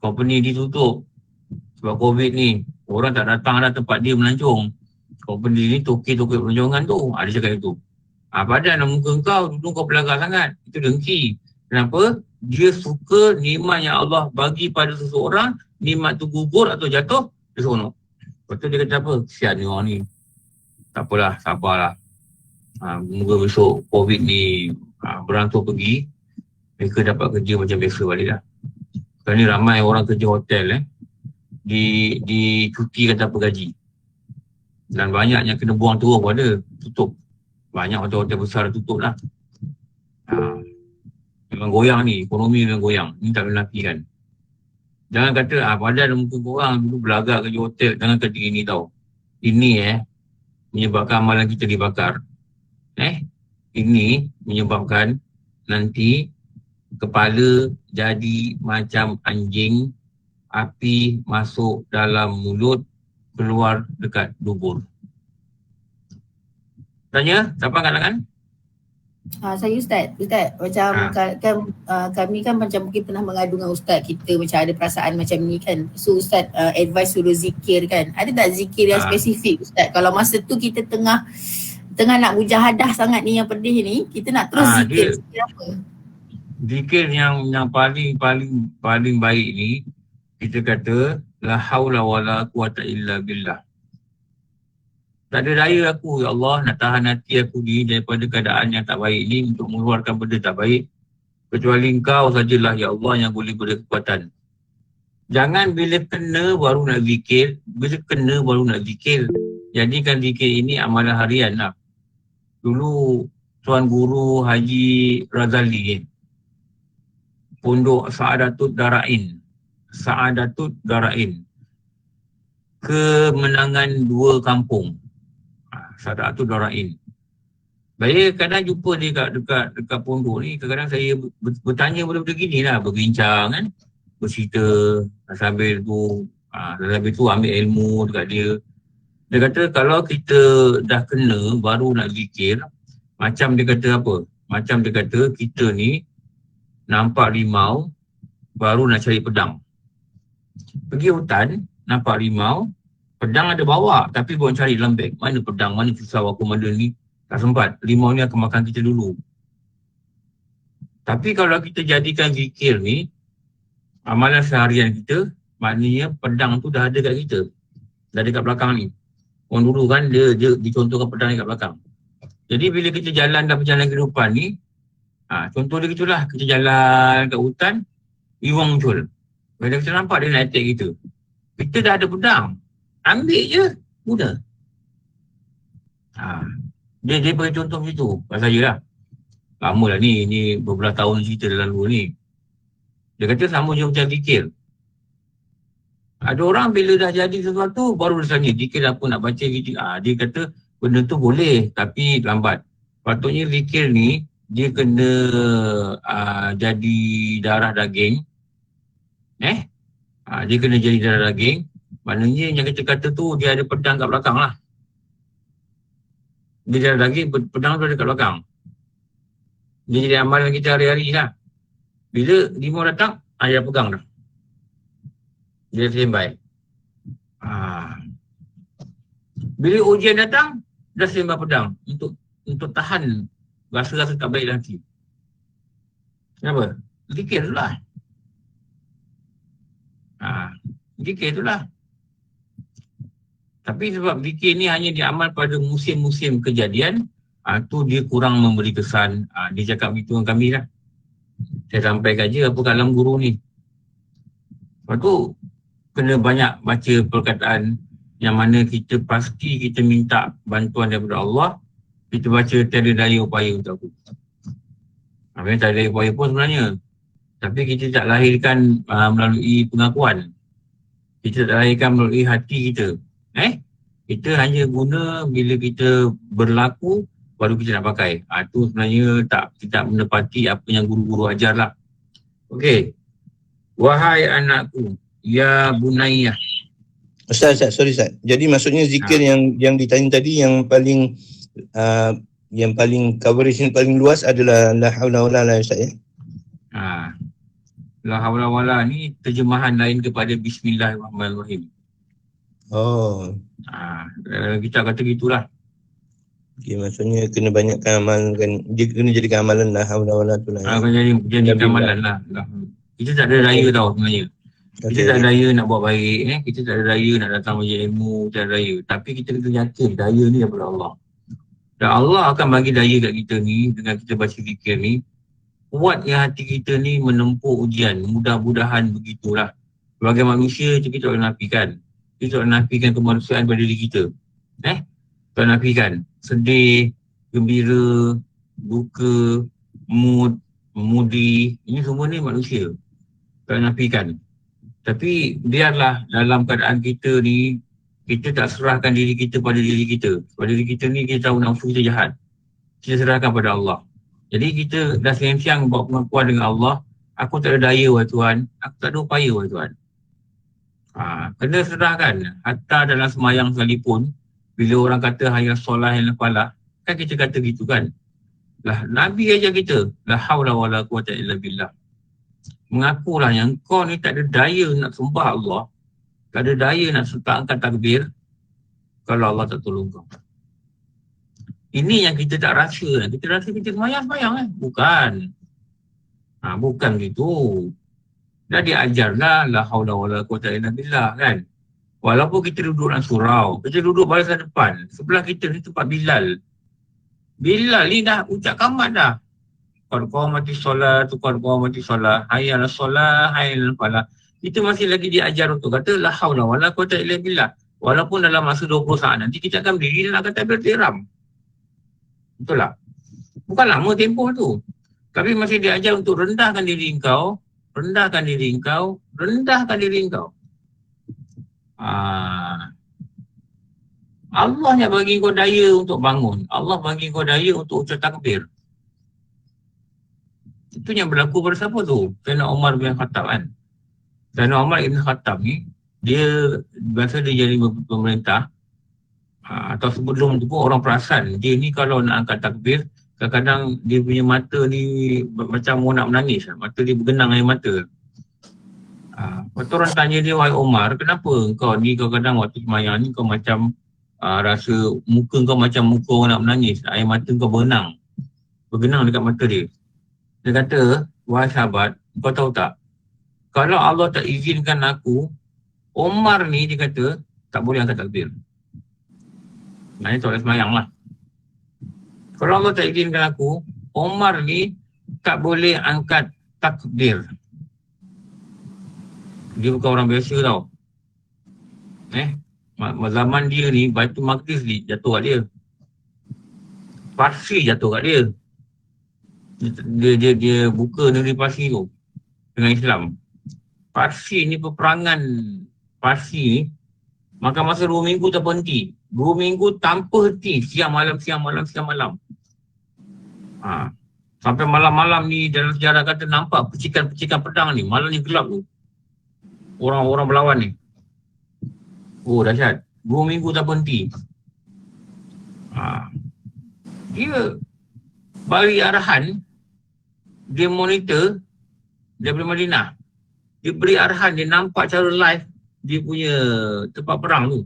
Company ditutup. Sebab COVID ni. Orang tak datang dah tempat dia melancong. Company ni toki-toki pelancongan tu. Ada cakap itu. Padan muka kau, dulu kau pelagak sangat. Itu dengki. Kenapa? Dia suka nikmat yang Allah bagi pada seseorang, nikmat tu gugur atau jatuh, dia seronok. Lepas tu dia kata apa? Kesian ni orang ni. Tak apalah, sabarlah. Moga besok COVID ni berantau pergi, mereka dapat kerja macam biasa balik lah. Sekarang ni ramai orang kerja hotel di cuti kata apa gaji. Dan banyak yang kena buang turun pun ada, tutup. Banyak hotel-hotel besar tutup lah. Memang goyang ni, ekonomi memang goyang. Ni tak boleh nafikan. Jangan kata, padan muka korang dulu belagak kerja hotel. Jangan kata ini tau. Ini menyebabkan amalan kita dibakar. Ini menyebabkan nanti kepala jadi macam anjing, api masuk dalam mulut, keluar dekat dubur. Tanya, siapa angkat tangan? Saya Ustaz macam kami kan macam mungkin pernah mengadu dengan Ustaz, kita macam ada perasaan macam ni kan. So Ustaz advice suruh zikir kan. Ada tak zikir yang spesifik Ustaz? Kalau masa tu kita tengah nak mujahadah sangat ni, yang pedih ni, kita nak terus zikir. Zikir apa? Zikir yang paling baik ni, kita kata la haula wala quwata illa billah. Tak ada daya aku, ya Allah, nak tahan hati aku ni daripada keadaan yang tak baik ni untuk mengeluarkan benda tak baik. Kecuali Engkau sajalah, ya Allah, yang boleh beri kekuatan. Jangan bila kena baru nak zikir, bila kena baru nak zikir. Jadikan zikir ini amalan harian lah. Dulu Tuan Guru Haji Razali, Pondok Saadatud Darain. Kemenangan 2 kampung. Saadatud Darain. Saya kadang jumpa dia dekat pondok ni, kadang-kadang saya bertanya benda-benda gini lah, berbincang kan, bercerita sambil tu ambil ilmu dekat dia. Dia kata kalau kita dah kena baru nak zikir, macam dia kata apa? Macam dia kata kita ni nampak rimau baru nak cari pedang. Pergi hutan, nampak rimau, pedang ada bawa tapi buat cari dalam beg. Mana pedang, mana pisau, apa benda ni. Tak sempat. Rimau ni akan makan kita dulu. Tapi kalau kita jadikan zikir ni amalan seharian kita, maknanya pedang tu dah ada kat kita. Dah ada kat belakang ni. Orang dulu kan dia dicontohkan pedang ni kat belakang. Jadi bila kita jalan dalam perjalanan kehidupan ni, contoh dia gitulah, kita jalan kat hutan, iwang muncul. Bila kita nampak dia nak attack kita, kita dah ada pedang. Ambil je, mudah. Dia bagi contoh macam tu. Pasal saya lah. Lama lah ni beberapa tahun cerita lalu ni. Dia kata sama je macam zikir. Ada orang bila dah jadi sesuatu, baru dia tanya, zikir apa nak baca gitu. Dia kata benda tu boleh, tapi lambat. Patutnya zikir ni, dia kena jadi darah daging. Dia kena jadi darah daging. Maknanya yang kita kata tu, dia ada pedang kat belakang lah. Dia darah daging, pedang tu ada kat belakang. Dia jadi amalan kita hari-hari lah. Bila rimau datang, dia pegang dah. Dia sembah. Bila ujian datang, dah sembah pedang untuk tahan rasa-rasa tak baik hati. Kenapa? Zikir tu lah. Zikir tu lah. Tapi sebab zikir ni hanya diamal pada musim-musim kejadian, tu dia kurang memberi kesan. Dia cakap begitu dengan kami lah. Saya sampaikan je apa kalam guru ni. Lepas tu, kena banyak baca perkataan yang mana kita pasti kita minta bantuan daripada Allah. Kita baca tiada daya upaya untuk aku. Memang tak ada daya upaya pun sebenarnya. Tapi kita tak lahirkan melalui pengakuan. Kita tak lahirkan melalui hati kita. Kita hanya guna bila kita berlaku, baru kita nak pakai. Itu sebenarnya tidak menepati apa yang guru-guru ajar lah. Okey. Wahai anakku, ya bunayah. Ustaz, sorry Ustaz. Jadi maksudnya zikir yang ditanya tadi yang paling coverage yang paling luas adalah la haula wala la Ustaz ya. La haula wala ni terjemahan lain kepada bismillahirrahmanirrahim. Kita kata gitulah. Okay, maksudnya kena banyakkan amalkan, dia kena jadikan amalan la haula wala tu lah. Kena jadikan amalan lah. Kita tak ada daya tau sebenarnya. Kita tak ada daya nak buat baik, kita tak ada daya nak datang majlis ilmu, tak ada daya. Tapi kita kena yakin daya ni daripada Allah. Dan Allah akan bagi daya kat kita ni dengan kita baca zikir ni. Kuatnya hati kita ni menempuh ujian. Mudah-mudahan begitulah. Sebagai manusia, kita tak boleh nafikan. Kita tak nafikan kemanusiaan pada diri kita. Tak nafikan. Sedih, gembira, duka, mood, mudi. Ini semua ni manusia. Tak nafikan. Tapi biarlah dalam keadaan kita ni, kita tak serahkan diri kita pada diri kita. Pada diri kita ni, kita tahu nafsu kita jahat. Kita serahkan pada Allah. Jadi kita dah siang-siang buat pengakuan dengan Allah. Aku tak ada daya, wahai Tuhan. Aku tak ada upaya, wahai Tuhan. Kena serahkan. Hatta dalam semayang sekalipun, bila orang kata hayya solah hayya falah, kan kita kata gitu kan. Lah Nabi ajar kita, la haula wala quwwata illa billah. Mengakulah yang kau ni tak ada daya nak sembah Allah, tak ada daya nak angkat takbir kalau Allah tak tolong kau. Ini yang kita tak rasa. Kita rasa kita semayang kan? Bukan. Bukan gitu. Dah diajarlah la haula wala quwwata illa billah kan. Walaupun kita duduk dalam surau, kita duduk barisan depan, sebelah kita ni tempat Bilal. Bilal ni dah ucap kamat dah. Qad qamati solat, qad qamati solat, hayya ala solat, hayya ala falah. Kita masih lagi diajar untuk kata la haula wala quwwata illa billah. Walaupun dalam masa 20 saat nanti kita akan berdiri dan akan takbir ihram. Betul tak? Bukan lama tempoh tu. Tapi masih diajar untuk rendahkan diri engkau, rendahkan diri engkau, rendahkan diri engkau. Allah yang bagi kau daya untuk bangun. Allah bagi kau daya untuk ucap takbir. Itu yang berlaku pada siapa tu? Sayyidina Umar bin Khattab kan. Sayyidina Umar bin Khattab ni, dia biasa dia jadi pemerintah, atau sebelum tu pun orang perasan dia ni kalau nak angkat takbir, kadang-kadang dia punya mata ni macam mau nak menangis, mata dia bergenang air mata. Lepas tu orang tanya dia, wahai Umar, kenapa kau ni kadang-kadang waktu semayang ni kau macam rasa muka kau macam muka orang nak menangis, air mata kau bergenang dekat mata dia. Dia kata, wahai sahabat, kau tahu tak, kalau Allah tak izinkan aku, Umar ni dia kata tak boleh angkat takbir. Maknanya tak boleh semayang lah. Kalau Allah tak izinkan aku, Umar ni tak boleh angkat takbir. Dia bukan orang biasa tau. Zaman dia ni, Baitul Maqdis jatuh kat dia. Parsi jatuh kat dia. Dia buka negeri Parsi tu dengan Islam. Parsi ni peperangan Parsi ni makan masa 2 minggu tak berhenti. 2 minggu tanpa henti, siang malam. Sampai malam-malam ni dalam sejarah kata nampak percikan-percikan pedang ni. Malam ni gelap tu. Orang-orang berlawan ni. Oh dahsyat. 2 minggu tak berhenti. Dia bagi arahan, dia monitor daripada Madinah. Dia beri arahan, dia nampak cara live dia punya tempat perang tu.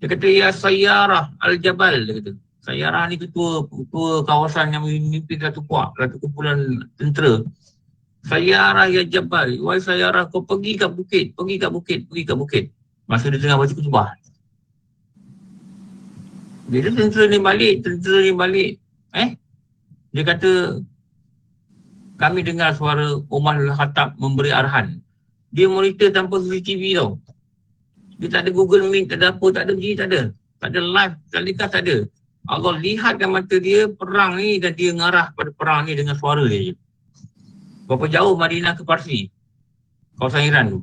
Dia kata, ya Sayyarah Al-Jabal, dia kata. Sayyarah ni ketua kawasan yang memimpin satu kumpulan tentera. Sayyarah ya Jabal, wahai Sayyarah, kau pergi kat bukit. Masa dia tengah baca khutbah. Bila tentera ni balik. Dia kata, kami dengar suara Umar bin Khattab memberi arahan. Dia monitor tanpa CCTV tau. Dia tak ada Google Meet, tak ada apa, tak ada begini, tak ada. Tak ada live, telecast, tak ada. Allah lihatkan mata dia perang ni dan dia mengarah pada perang ni dengan suara dia je. Berapa jauh Madinah ke Parsi? Kawasan Iran tu.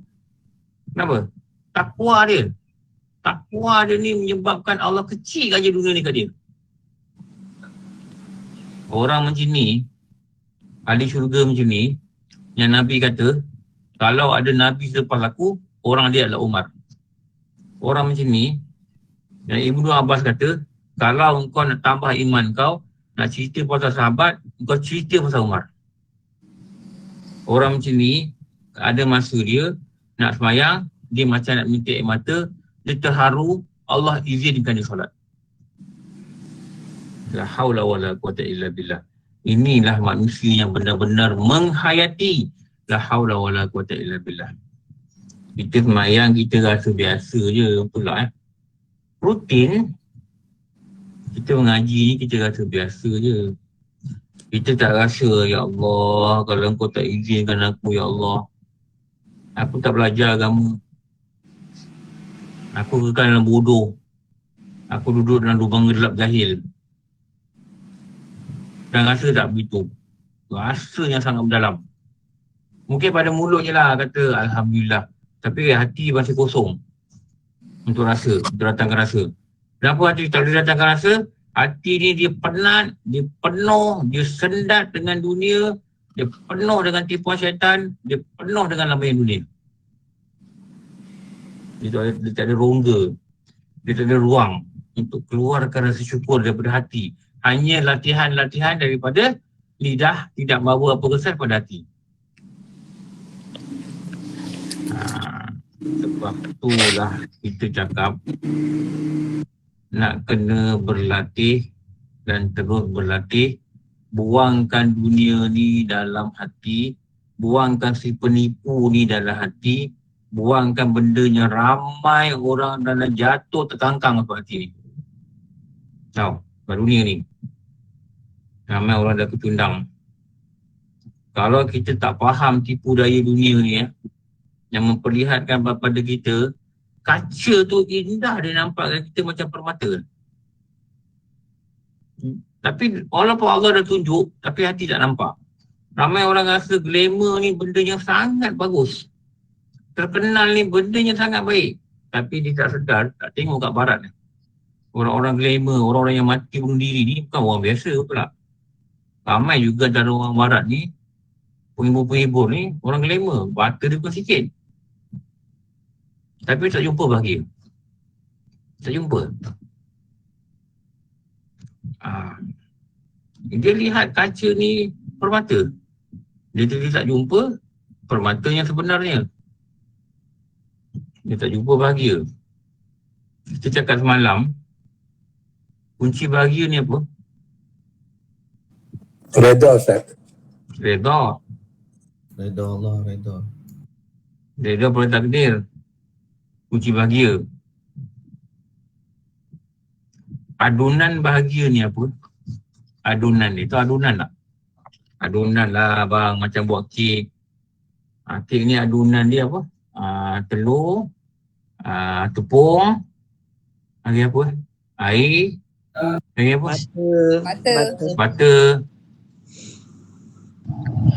Kenapa? Takwa dia ni menyebabkan Allah kecil aja dunia ni kat dia. Orang macam ni, ahli syurga macam ni, yang Nabi kata, kalau ada Nabi selepas aku, orang dia adalah Umar. Orang macam ni, yang Ibnu Abbas kata, kalau engkau nak tambah iman kau, nak cerita pasal sahabat, engkau cerita pasal Umar. Orang macam ni, ada masa dia nak semayang, dia macam nak minta air mata, dia terharu, Allah izinkan dia solat. La haula wa la quwata illa billah. Inilah manusia yang benar-benar menghayati la haula wa la quwata illa billah. Kita semayang, kita rasa biasa je pula rutin. Kita mengaji ni kita rasa biasa je. Kita tak rasa, ya Allah, kalau engkau tak izinkan aku, ya Allah, aku tak belajar agama. Aku kekal dalam bodoh. Aku duduk dalam lubang gelap jahil. Dan rasa tak begitu. Rasa yang sangat mendalam. Mungkin pada mulut je lah kata Alhamdulillah. Tapi hati masih kosong. Untuk rasa, untuk datangkan rasa. Kenapa hati tak boleh datangkan rasa? Hati ni dia penat, dia penuh, dia sendat dengan dunia, dia penuh dengan tipuan syaitan, dia penuh dengan lambaian dunia. Dia tak ada rongga. Dia tak ada ruang untuk keluarkan rasa syukur daripada hati. Hanya latihan-latihan daripada lidah, tidak bawa apa kesan pada hati. Sebab itulah kita cakap nak kena berlatih dan terus berlatih. Buangkan dunia ni dalam hati, buangkan si penipu ni dalam hati, buangkan benda yang ramai orang dalam jatuh terkangkang ke hati ni. Tahu, kat dunia ni ramai orang dah kecundang. Kalau kita tak faham tipu daya dunia ni yang memperlihatkan pada kita, kaca tu indah dia nampakkan kita macam permata. Tapi walaupun Allah dah tunjuk, tapi hati tak nampak. Ramai orang rasa glamour ni benda yang sangat bagus. Terkenal ni benda yang sangat baik. tapi dia tak sedar, tak tengok kat barat ni. Orang-orang glamour, orang-orang yang mati bunuh diri ni bukan orang biasa pula. Ramai juga dari orang barat ni, penghibur-penghibur ni, orang glamour. Bata dia pun sikit. Tapi tak jumpa bahagia. Tak jumpa. Dia lihat kaca ni permata. Dia tak jumpa permata yang sebenarnya. Dia tak jumpa bahagia. Kita cakap semalam, kunci bahagia ni apa? Reda, Ustaz. Reda. Reda Allah, reda. Reda pada takdir. Kunci bahagia. Adunan bahagia ni apa? Adunan ni. Itu adunan tak? Adunan lah bang, macam buat kek. Kek ni adunan dia apa? Telur, tepung, lagi apa? Air, lagi apa? Butter.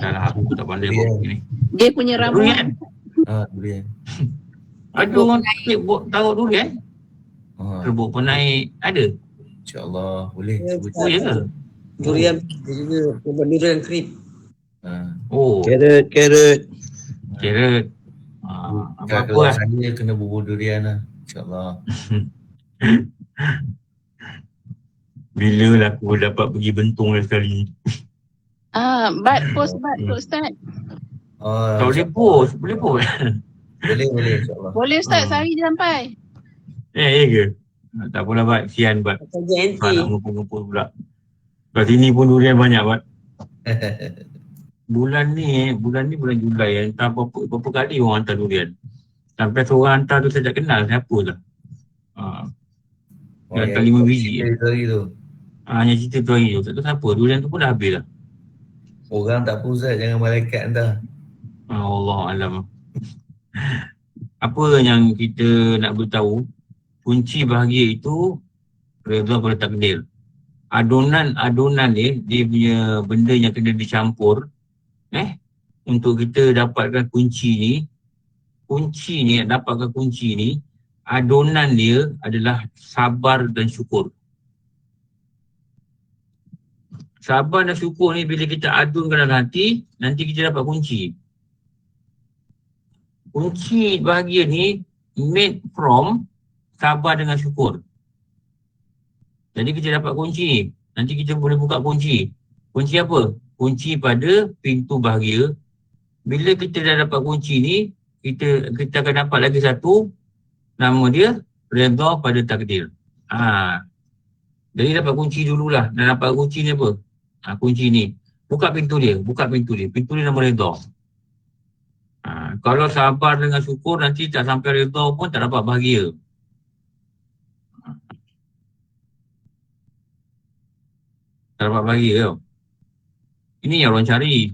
Dah lah, aku tak pandai buat ni. Dia punya ramuan. Durian. Durian. Ada orang kek buat taruh durian. Serbuk penaik ada. InsyaAllah boleh. Oh ya ke? Durian juga, durian krip. Oh, Carrot. carrot. Apa-apa Kalau lah. saya kena bubur durian lah. InsyaAllah. Bila lah aku dapat pergi Bentong sekali. Post Ustaz. Kalau boleh post, boleh post. Boleh insyaAllah. Boleh Ustaz, sehari je sampai. Ya ke? Tak apalah Bat, sian Bat. Kerja NT. Nak ngumpul-ngumpul pula. Kat sini pun durian banyak Bat. Bulan ni bulan Julai, entah berapa kali orang hantar durian. Sampai seorang hantar tu saya tak kenal siapa lah. Hantar 5 biji. Hanya cerita tu hari tu. Tak tahu siapa, durian tu pun dah habis lah. Orang tak pusat, jangan malaikat hantar. Allah alam. Apa yang kita nak beritahu, kunci bahagia itu reda pada takdir. Adunan dia punya benda yang kena dicampur untuk kita dapatkan kunci ni, dapatkan kunci ni, adunan dia adalah sabar dan syukur. Sabar dan syukur ni bila kita adunkan dalam hati, nanti kita dapat kunci. Kunci bahagia ni made from sabar dengan syukur. Jadi kita dapat kunci. Nanti kita boleh buka kunci. Kunci apa? Kunci pada pintu bahagia. Bila kita dah dapat kunci ni, kita akan dapat lagi satu. Nama dia reda pada takdir. Jadi dapat kunci dululah. Dah dapat kunci ni apa? Kunci ni. Buka pintu dia. Pintu dia nama reda. Kalau sabar dengan syukur, nanti tak sampai reda pun tak dapat bahagia. Tak dapat bahagia tau. Ini yang orang cari.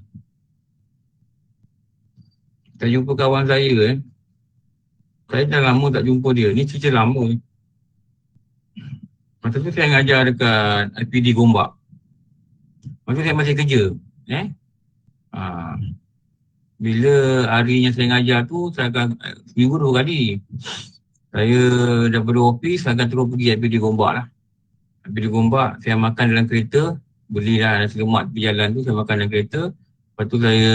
Saya jumpa kawan saya saya dah lama tak jumpa dia. Ni cerita lama. Masa tu saya ngajar dekat IPD Gombak. Masa tu saya masih kerja. Bila harinya saya ngajar tu, saya akan seminggu 2 kali. Saya daripada ofis, saya akan terus pergi IPD Gombak lah. IPD Gombak, saya makan dalam kereta. Belilah nasi lemak di jalan tu, saya makan dalam kereta. Lepas tu saya,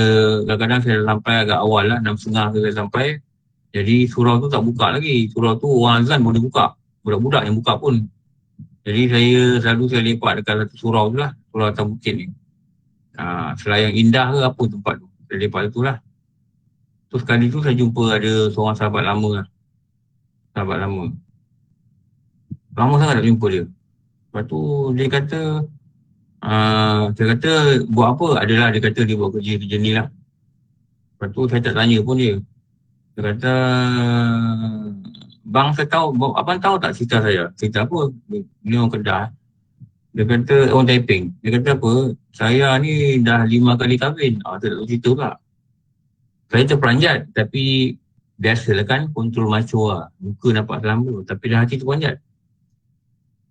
kadang-kadang saya sampai agak awal lah, 6.30 saya sampai. Jadi surau tu tak buka lagi. Surau tu orang azan boleh buka. Budak-budak yang buka pun. Jadi saya lepak dekat satu surau tu lah. Surau atas bukit ni. Selayang Indah ke apa tempat tu. Saya lepak tu lah. Terus sekali tu saya jumpa ada seorang sahabat lama lah. Sahabat lama. Lama sangat tak jumpa dia. Lepas tu dia kata, saya kata buat apa? Adalah dia kata dia buat kerja ni lah. Lepas tu saya tak tanya pun dia. Dia kata, bang saya tahu, abang tahu tak cerita saya? Cerita apa? Dia orang Kedah. Dia kata, orang Taiping. Dia kata apa? Saya ni dah 5 kali kahwin. Tak tahu cerita pula. Saya terperanjat. Tapi biasalah kan, kontrol macho lah. Muka nampak selamba. Tapi dah hati terperanjat.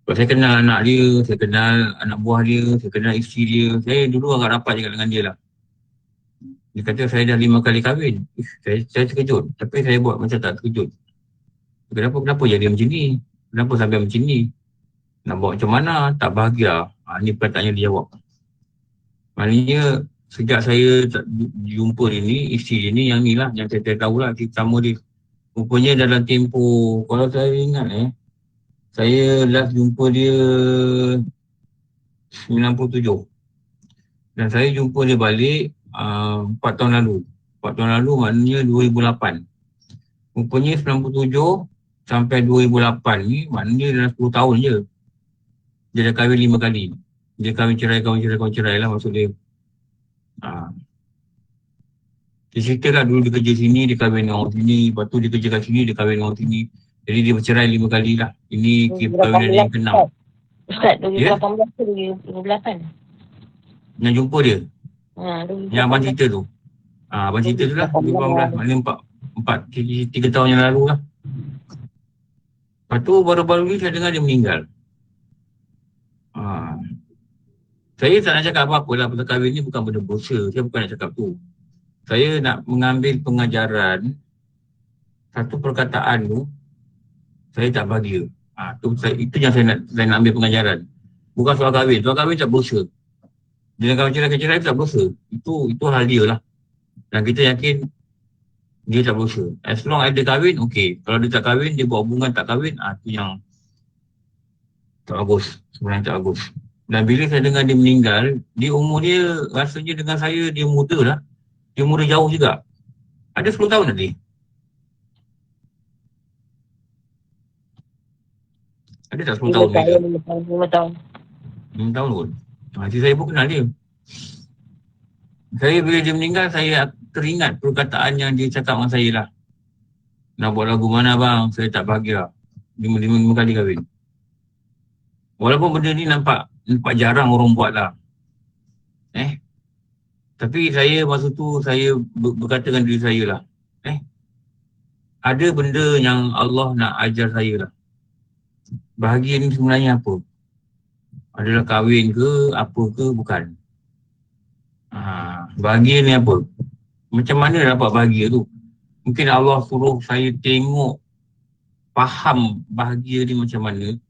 Saya kenal anak dia, saya kenal anak buah dia, saya kenal isteri dia. Saya dulu agak rapat juga dengan dia lah. Dia kata saya dah 5 kali kahwin. Saya terkejut. Tapi saya buat macam tak terkejut. Kenapa jadi macam ni? Kenapa sampai macam ni? Nak buat macam mana? Tak bahagia. Ni pertanyaannya dia jawab. Maknanya sejak saya jumpa dia ni, isteri dia ni, yang ni lah, yang saya tahu lah cerita sama dia. Rupanya dalam tempoh, kalau saya ingat saya last jumpa dia 97. Dan saya jumpa dia balik 4 tahun lalu. 4 tahun lalu maknanya 2008. Rupanya 97 sampai 2008 ni maknanya dalam 10 tahun je. Dia dah kahwin 5 kali. Dia kahwin cerai lah maksud dia. Dia cerita lah dulu dia kerja sini, dia kahwin dengan orang sini. Lepas tu dia kerja kat sini, dia kahwin dengan orang sini. Jadi dia bercerai 5 kali lah. Ini kahwin dia yang ke-6. Ustaz, 2018 ke 2018? Yang jumpa dia? 2018. Yang abang cerita tu? Abang cerita tu lah. 2018. Maknanya 3 tahun yang lalu lah. Lepas tu baru-baru ni saya dengar dia meninggal. Saya tak nak cakap apa-apa lah. Pasal kahwin ni bukan benda berdosa. Saya bukan nak cakap tu. Saya nak mengambil pengajaran. Satu perkataan tu, saya tak bahagia. Itu yang saya nak ambil pengajaran. Bukan soal kahwin. Soal kahwin tak berdosa. Dia kahwin cerai tak berdosa. Itu hal dia lah. Dan kita yakin dia tak berdosa. As long as dia kahwin, okey. Kalau dia tak kahwin, dia buat hubungan tak kahwin, itu yang tak bagus. Sebenarnya tak bagus. Dan bila saya dengar dia meninggal, dia umur dia rasanya dengan saya, dia muda lah. Dia muda jauh juga. Ada 10 tahun tadi. Ada tak 10 tahun? 5 tahun. 5 tahun pun. Nanti saya pun kenal dia. Saya bila dia meninggal, saya teringat perkataan yang dia cakap dengan saya lah. Nak buat lagu mana bang? Saya tak bahagia. 5 kali kahwin. Walaupun benda ni nampak jarang orang buat lah. Tapi saya masa tu saya berkata dengan diri saya lah. Ada benda yang Allah nak ajar saya lah. Bahagia ni sebenarnya apa? Adalah kahwin ke, apa ke, bukan. Bahagia ni apa? Macam mana dapat bahagia tu? Mungkin Allah suruh saya tengok, faham bahagia ni macam mana.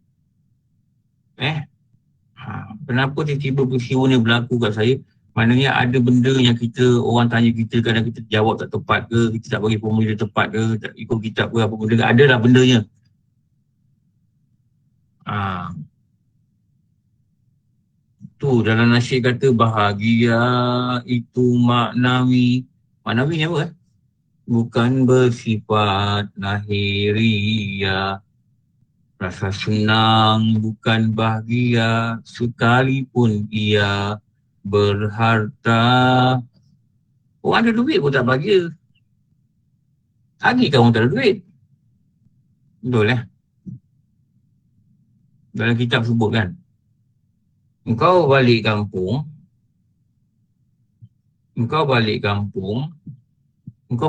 Kenapa tiba-tiba peristiwa ni berlaku kat saya? Maknanya ada benda yang orang tanya kita, kadang kita jawab tak tepat ke, kita tak bagi formula tepat ke, tak ikut kitab ke, apa benda, adalah bendanya. Tu dalam nasyid kata bahagia itu maknawi ni apa? Bukan bersifat lahiriah. Rasa senang bukan bahagia sekalipun ia berharta. Orang ada duit pun tak bahagia. Lagi kan orang tak ada duit. Betul lah. Dalam kitab sebut kan. Engkau balik kampung, engkau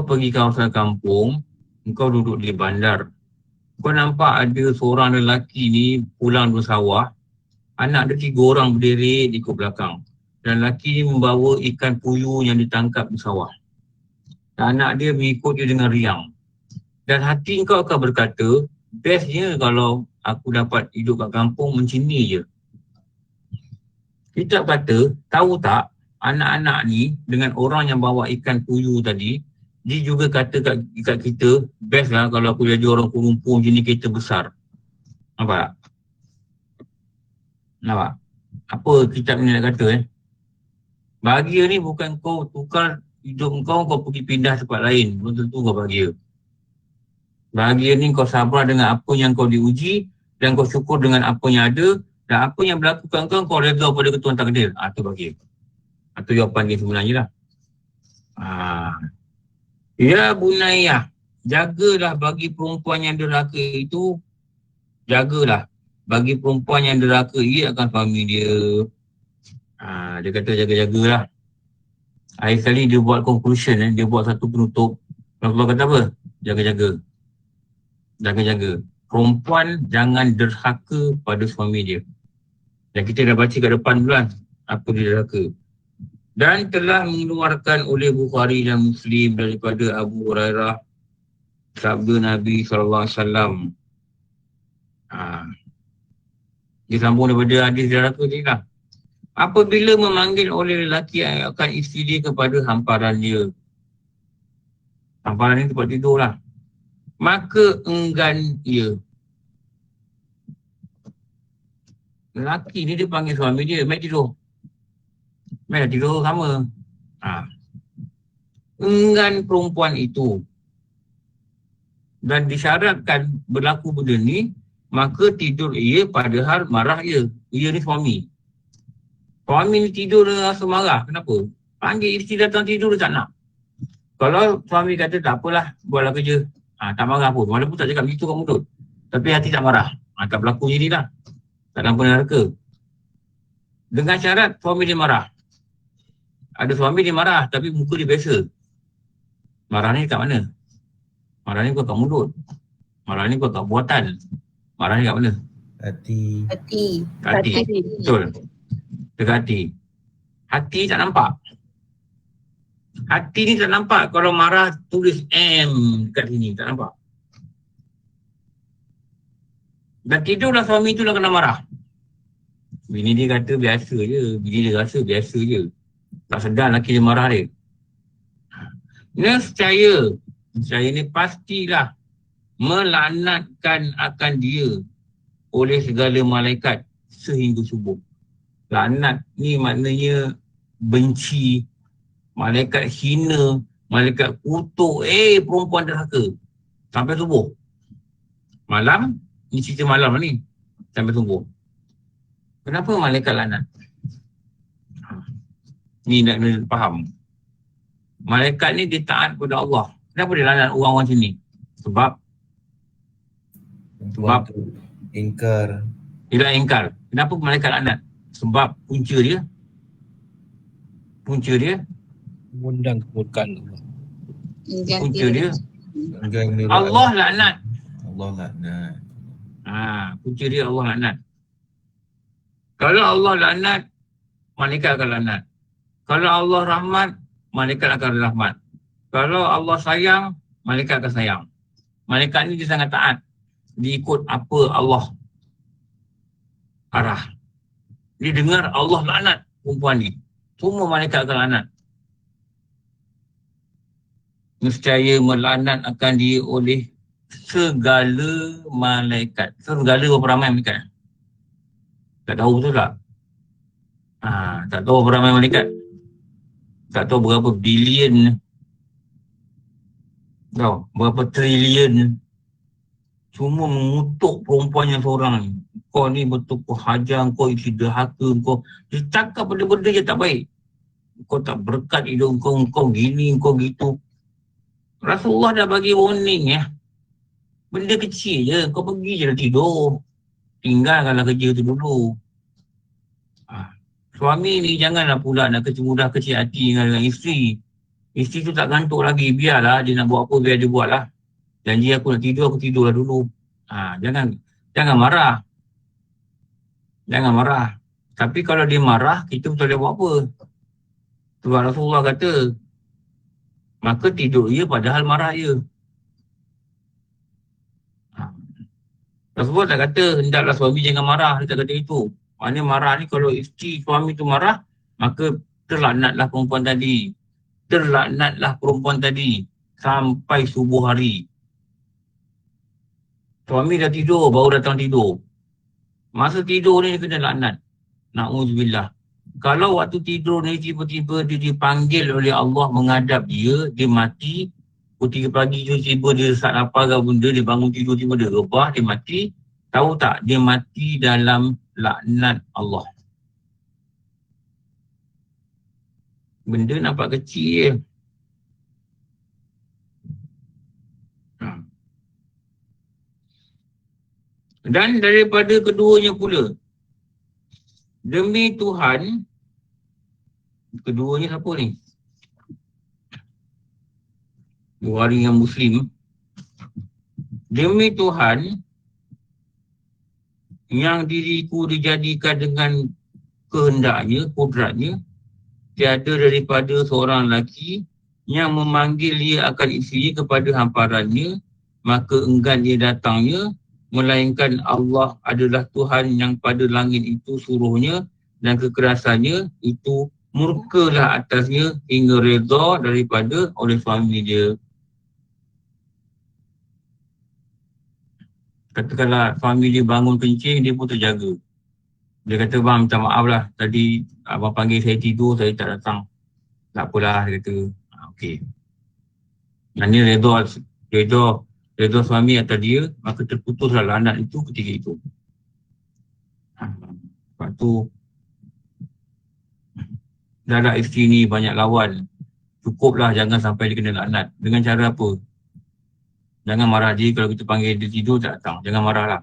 pergi kawasan kampung, engkau duduk di bandar. Kau nampak ada seorang lelaki ni pulang dari sawah, anak dia 3 orang berdiri di belakang. Dan lelaki ni membawa ikan puyuh yang ditangkap di sawah. Dan anak dia mengikut dia dengan riang. Dan hati kau akan berkata, bestnya kalau aku dapat hidup kat kampung macam ni je. Kitab kata, tahu tak, anak-anak ni dengan orang yang bawa ikan puyuh tadi, dia juga kata kat kita, best lah kalau aku jadi orang Kuala macam ni, kereta besar. Nampak? Apa kitab ni nak kata bahagia ni bukan kau tukar hidup kau pergi pindah tempat lain. Belum tentu kau bahagia. Bahagia ni kau sabar dengan apa yang kau diuji dan kau syukur dengan apa yang ada. Dan apa yang berlaku kat kau reda pada ketuan takdir. Itu bahagia. Itu jawapan dia sebenarnya lah. Ya bunayah, jagalah bagi perempuan yang deraka itu. Jagalah bagi perempuan yang deraka ia akan suami dia. Dia kata jaga-jagalah. Akhir kali dia buat conclusion, dia buat satu penutup. Allah kata apa? Jaga-jaga. Jaga-jaga. Perempuan jangan derhaka pada suami dia. Dan kita dah baca kat depan bulan apa dia derhaka. Dan telah mengeluarkan oleh Bukhari dan Muslim daripada Abu Hurairah sabda Nabi SAW. Dia sambung daripada hadis neraka ni lah. Apabila memanggil oleh lelaki akan isteri dia kepada hamparan dia. Hamparan ni tempat tidur lah. Maka enggan ia. Lelaki ni dia panggil suami dia, mai tidur. Mai dah tidur sama. Enggan perempuan itu. Dan disyaratkan berlaku benda ni, maka tidur ia padahal marah ia. Ia ni suami. Suami ni tidur dia rasa marah. Kenapa? Panggil isteri datang tidur dia tak nak. Kalau suami kata tak apalah, buatlah kerja. Tak marah pun. Walaupun tak cakap begitu kat mulut. Tapi hati tak marah. Tak berlaku je ni lah. Tak nampak neraka. Dengan syarat suami dia marah. Ada suami dia marah tapi muka dia biasa. Marah ni kat mana? Marah ni kau kat mulut. Marah ni kau kat buatan. Marah ni kat mana? Hati. Betul. Dekat hati. Hati tak nampak. Hati ni tak nampak. Kalau marah tulis M dekat sini. Tak nampak. Dan tidurlah suami tu lah kena marah. Bini dia kata biasa je. Bini dia rasa biasa je. Tak sedar lelaki dia marah dia. Nescaya ni pastilah melaknatkan akan dia oleh segala malaikat sehingga subuh. Laknat ni maknanya benci, malaikat hina, malaikat kutuk, perempuan derhaka. Sampai subuh. Malam, ni cerita malam ni. Sampai subuh. Kenapa malaikat laknat? Ni nak faham. Malaikat ni dia taat kepada Allah. Kenapa dia laknat orang-orang sini? Sebab ingkar. Dia ingkar. Kenapa malaikat laknat? Sebab punca dia mengundang kemurkaan Allah. Punca dia Allah laknat. Punca dia Allah laknat. Kalau Allah laknat, malaikat akan laknat. Kalau Allah rahmat, malaikat akan rahmat. Kalau Allah sayang, malaikat akan sayang. Malaikat ni dia sangat taat. Dia ikut apa Allah arah. Dia dengar Allah laknat perempuan ni. Semua malaikat akan laknat. Nescaya melaknat akan dia oleh segala malaikat. Segala berapa ramai malaikat? Tak tahu betul tak? Tak tahu berapa ramai malaikat. Tak tahu berapa bilion. Tahu berapa trilion. Cuma mengutuk perempuan yang seorang ni. Kau ni betul kau hajar, kau isi derhaka, kau dia cakap benda-benda je tak baik. Kau tak berkat hidup kau gini, kau gitu. Rasulullah dah bagi warning ya. Benda kecil je, kau pergi je dah tidur. Tinggalkanlah kerja tu dulu. Suami ni janganlah pula nak mudah kecil hati dengan isteri. Isteri tu tak gantuk lagi, biarlah dia nak buat apa, biar dia buat lah. Janji aku nak tidur, aku tidurlah dulu. Jangan marah. Jangan marah. Tapi kalau dia marah, kita tak boleh buat apa. Sebab Rasulullah kata, maka tidur ia padahal marah ia. Rasulullah tak kata, hendaklah suami jangan marah. Dia tak kata itu. Maknanya marah ni kalau isteri suami tu marah, maka terlaknatlah perempuan tadi. Terlaknatlah perempuan tadi. Sampai subuh hari. Suami dah tidur, baru datang tidur. Masa tidur ni dia kena laknat. Na'udzubillah. Kalau waktu tidur ni tiba-tiba dia dipanggil oleh Allah menghadap dia, dia mati. Pukul 3 pagi tiba-tiba dia tak lapar ke benda, dia bangun tidur tiba dia rebah, dia mati. Tahu tak? Dia mati dalam laknat Allah. Benda nampak kecil je. Dan daripada keduanya pula, demi Tuhan, keduanya siapa ni? Bukhari yang Muslim. Demi Tuhan, yang diriku dijadikan dengan kehendaknya, kodratnya, tiada daripada seorang lelaki yang memanggil dia akan isteri kepada hamparannya, maka enggan dia datangnya, melainkan Allah adalah Tuhan yang pada langit itu suruhnya dan kekerasannya itu murkalah atasnya hingga reda daripada oleh suami dia. Katakanlah suami dia bangun kencing, dia pun terjaga. Dia kata, bang minta maaf lah, tadi abang panggil saya tidur, saya tak datang. Tak apalah, dia kata. Okey. Yang ni reda suami atas dia, maka terputuslah anak itu ketika itu. Lepas tu, dah ada isteri ni banyak lawan. Cukuplah jangan sampai dia kena laknat. Dengan cara apa? Jangan marah dia kalau kita panggil dia tidur tak datang. Jangan marahlah.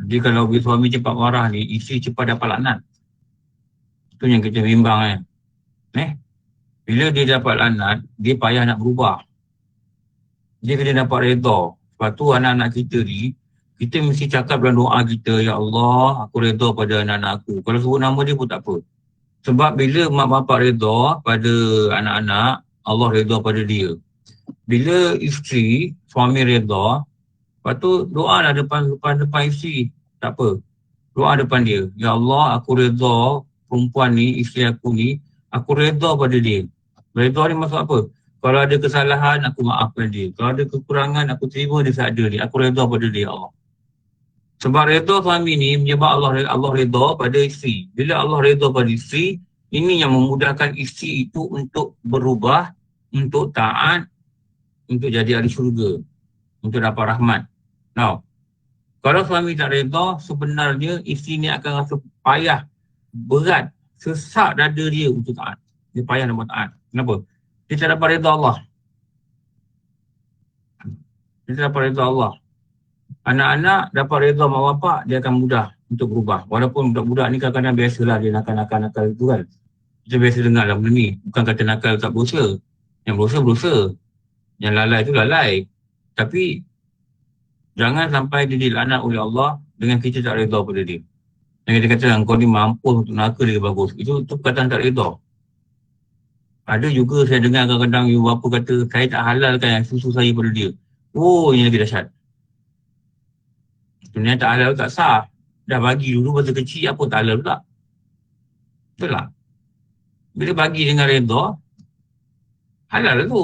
Dia kalau suami cepat marah ni, isteri cepat dapat laknat. Itu yang kita bimbang Bila dia dapat laknat, dia payah nak berubah. Dia kena dapat reda. Sebab tu anak-anak kita ni, kita mesti cakap dalam doa kita, Ya Allah, aku reda pada anak-anak aku. Kalau sebut nama dia pun tak apa. Sebab bila mak bapak reda pada anak-anak, Allah reda pada dia. Bila isteri, suami reda, lepas tu doa lah depan isteri. Tak apa. Doa depan dia. Ya Allah, aku reda perempuan ni, isteri aku ni, aku reda pada dia. Reda ni maksud apa? Kalau ada kesalahan, aku maafkan dia. Kalau ada kekurangan, aku terima dia seadanya dia. Aku reda pada dia, Allah. Sebab reda suami ni menyebab Allah reda pada isteri. Bila Allah reda pada isteri, ini yang memudahkan isteri itu untuk berubah, untuk taat, untuk jadi ahli syurga, untuk dapat rahmat. Now, kalau suami tak reda, sebenarnya isteri ni akan rasa payah, berat, sesak dada dia untuk taat. Dia payah nak buat taat. Kenapa? Dia tak dapat reda Allah. Dia tak dapat reda Allah. Anak-anak dapat reda mak bapak, dia akan mudah untuk berubah. Walaupun budak-budak ni kadang-kadang biasalah dia nakal-nakal itu kan. Kita biasa dengar lah benda ni. Bukan kata nakal tak berdosa. Yang berdosa. Yang lalai tu lalai. Tapi jangan sampai dia dilaknat oleh Allah dengan kita tak reda pada dia. Yang kita kata kau ni mampu untuk nakal dia bagus. Itu perkataan tak reda. Ada juga saya dengar kadang-kadang ibu bapa kata saya tak halalkan susu saya pada dia. Oh, ini lagi dahsyat. Sebenarnya tak halal tak sah. Dah bagi dulu masa kecil, apa tak halal pula? Betul tak? Bila bagi dengan reda, halal tu.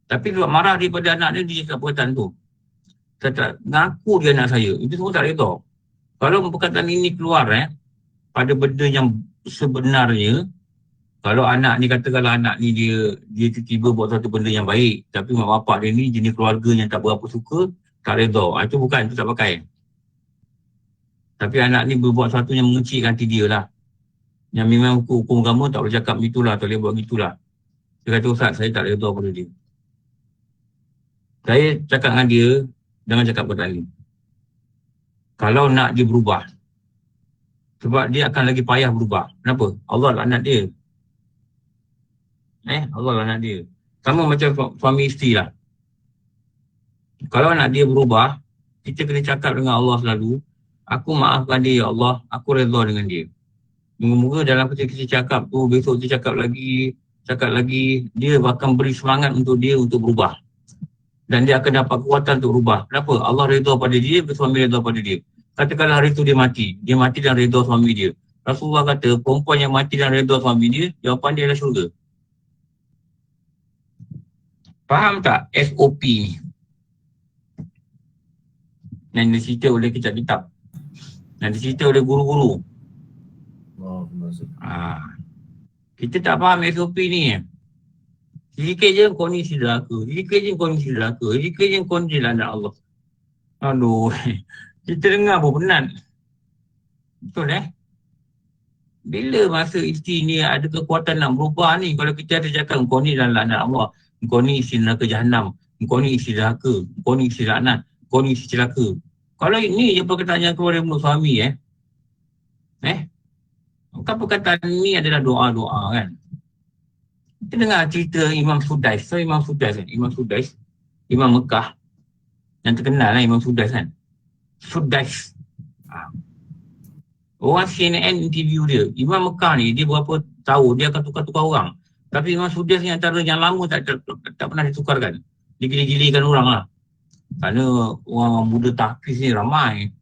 Tapi sebab marah daripada anak dia cakap perkataan tu. Saya tak ngaku dia anak saya. Itu semua tak reda. Kalau perkataan ini keluar pada benda yang sebenarnya, kalau anak ni katakanlah anak ni dia tiba-tiba buat satu benda yang baik, tapi mak bapak dia ni jenis keluarga yang tak berapa suka, tak reda. Itu bukan, itu tak pakai. Tapi anak ni berbuat sesuatu yang mengecilkan hati dia lah. Yang memang hukum agama tak boleh cakap begitulah, tak boleh buat gitulah. Dia kata, Ustaz, saya tak reda pada dia. Saya cakap dengan dia, jangan cakap perkataan ni. Kalau nak dia berubah, sebab dia akan lagi payah berubah. Kenapa? Allah laknat dia. Allah laknat dia. Sama macam suami isteri lah. Kalau nak dia berubah, kita kena cakap dengan Allah selalu, aku maafkan dia, Ya Allah, aku reda dengan dia. Moga-moga dalam kita cakap tu, besok dia cakap lagi, dia akan beri semangat untuk dia untuk berubah. Dan dia akan dapat kekuatan untuk berubah. Kenapa? Allah reda pada dia, suami reda pada dia. Katakanlah hari tu dia mati dan reda suami dia. Rasulullah kata, perempuan yang mati dan reda suami dia, jawapan dia adalah syurga. Faham tak SOP ni? Yang dicerita oleh kitab-kitab. Yang dicerita oleh guru-guru. Kita tak faham SOP ni. Sedikit je kau ni silaka. Sedikit je kau ni laknat Allah. Aduh. Kita dengar pun penat. Betul Bila masa isteri ni ada kekuatan nak berubah ni, kalau kita ada cakap kau ni dalam laknat Allah, kau ni isi neraka jahanam, kau ni isi neraka, kau ni isi laknat, kau ni isi celaka. Kalau ini je perkataan yang keluar dari mulut suami bukan perkataan ni adalah doa-doa kan. Kita dengar cerita Imam Sudais. So Imam Sudais Imam Mekah yang terkenal Imam Sudais kan. Sudais. Orang CNN interview dia. Imam Mekah ni dia berapa tahun dia akan tukar-tukar orang. Tapi Imam Sudais ni antara yang lama tak pernah ditukarkan. Dia gili-gilikan orang lah. Kerana orang muda tahfiz ni ramai.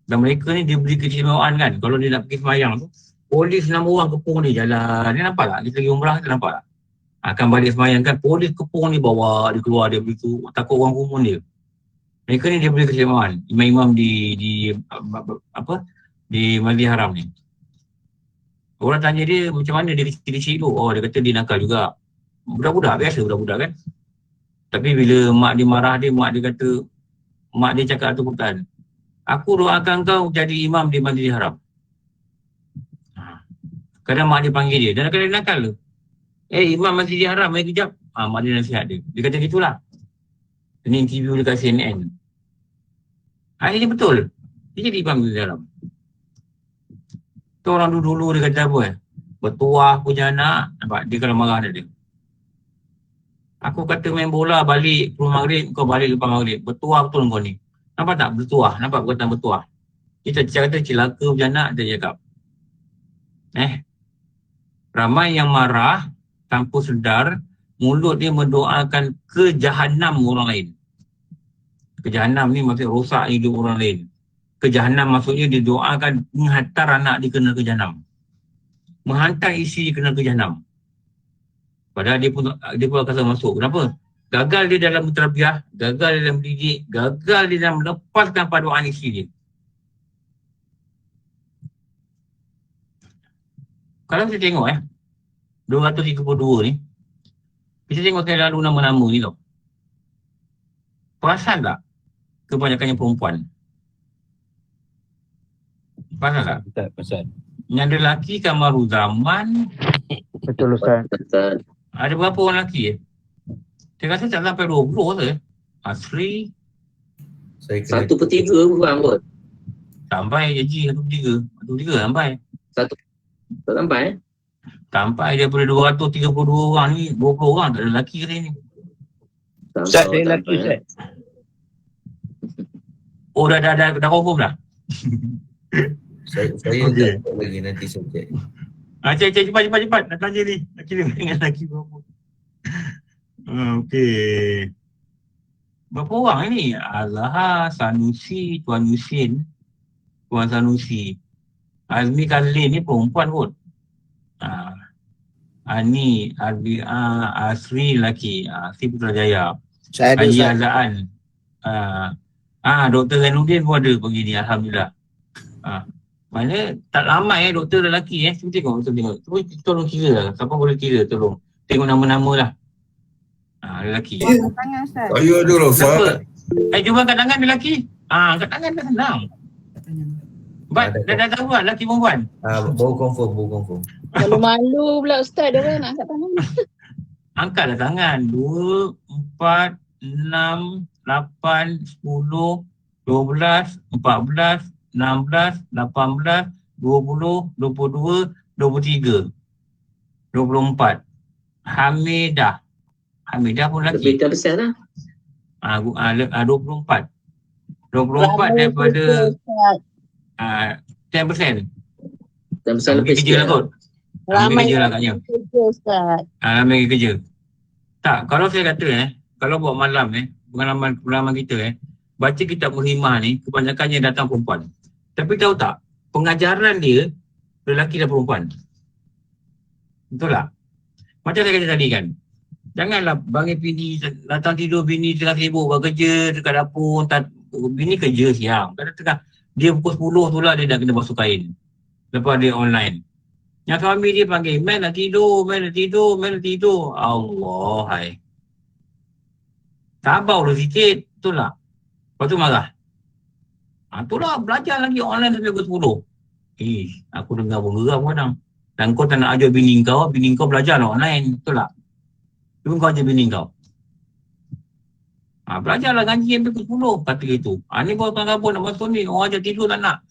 Dan mereka ni dia beri keistimewaan kan. Kalau dia nak pergi semayang tu, polis 6 orang kepung dia jalan. Dia nampak tak? Kita pergi umrah, kita nampak tak? Akan balik semayang kan, polis kepung ni bawa dia keluar, dia begitu. Takut orang kumpul dia. Mereka ni dia beri keistimewaan. Imam-imam di Masjid Haram ni. Orang tanya dia macam mana dia kecil-kecil tu. Oh, dia kata dia nakal juga. Budak-budak, biasa budak-budak kan. Tapi bila mak dia marah dia, mak dia cakap tu Quran. Aku doakan kau jadi imam di Masjid Haram. Kadang mak dia panggil dia. Dan kadang dia nakal tu. Imam Masjid Haram, mari kejap. Mak dia nasihat dia. Dia kata gitulah. Ini interview dekat CNN. Akhirnya betul. Dia jadi imam Masjid Haram. Tu orang dulu dia kata apa bertuah punya anak. Nampak? Dia kalau marah dia. Aku kata main bola balik keluar maghrib, kau balik lepas maghrib. Bertuah betul kau ni. Nampak tak bertuah? Nampak perkataan bertuah? Kita kata celaka punya anak, dia cakap. Ramai yang marah tanpa sedar, mulut dia mendoakan ke Jahannam orang lain. Ke Jahannam ni maksudnya rosak hidup orang lain. Ke Jahannam maksudnya dia doakan menghantar anak dia kena ke Jahannam. Menghantar isteri dia kena ke Jahannam. Padahal dia pun akan masuk. Kenapa? Gagal dia dalam tarbiyah, gagal dia dalam mendidik, gagal dia dalam melepaskan paduan isteri dia. Kalau kita tengok 232 ni, kita tengok saya lalu nama-nama ni tau. Perasan tak? Kebanyakannya perempuan. Perasan tak? Tak pasal. Yang lelaki Kamaruzaman. Betul Ustaz. Ada berapa orang lelaki Saya rasa tak sampai 20 tu Asri. 1/3 kurang kot. Sampai je 1/3 sampai. Tak sampai Sampai daripada 232 orang ni 20 orang tak ada lelaki kata ni. Ustaz, saya lelaki Ustaz. Oh dah confirm dah. Saya okay. Tak lagi nanti saya cek. Cepat. Nak tanya ni. Nak kira dengan lelaki berapa. Okey. Berapa orang ni? Alaha, Sanusi, Tuan Yusin, Tuan Sanusi. Azmi Khalil ni perempuan kot. Ani, Asri lelaki. Asri Putrajaya. Haji Azaan. Dr. Zainuddin pun ada pergi ni. Alhamdulillah. Mana tak ramai doktor lelaki Cuba tengok. Tolong kira lah. Siapa boleh kira tolong. Tengok nama-nama lah. Lelaki. Saya ada lah Ustaz. Cuba angkat tangan lelaki. Angkat tangan dah senang. Dah tahu lah lelaki perempuan. Baru confirm. Kalau malu pula Ustaz dia orang nak angkat tangan. Angkatlah tangan. 2, 4, 6, 8, 10, 12, 14, 16, 18, 20, 22, 23, 24. Hamidah pun lelaki. Lebih besar lah. 24. 24 daripada 10%. 10% lebih kerja lah kot. Ramai kerja lah katnya. kerja Ustaz. Ramai kerja. Tak, kalau saya kata kalau buat malam pengalaman kita baca kitab Muhimah ni kebanyakannya datang perempuan. Tapi tahu tak, pengajaran dia lelaki dan perempuan. Betul tak? Macam saya kata tadi kan, janganlah bangun bini, datang tidur bini tengah sibuk bekerja dekat dapur, bini kerja siang. Kadang-kadang dia pukul 10 tu lah dia dah kena basuh kain. Lepas dia online. Yang suami dia panggil, Mel nak tidur. Allah hai. Sabar dulu sikit, betul tak? Lepas tu marah. Itulah belajar lagi online sampai pukul 10. Aku dengar pun geram kadang. Dan kau tak nak ajar bini kau belajar online, betul tak? Cuba kau ajar bini kau. Belajarlah ngaji sampai pukul 10, kata gitu. Ni baru kawan-kawan nak masuk ni, orang ajar tidur tak nak.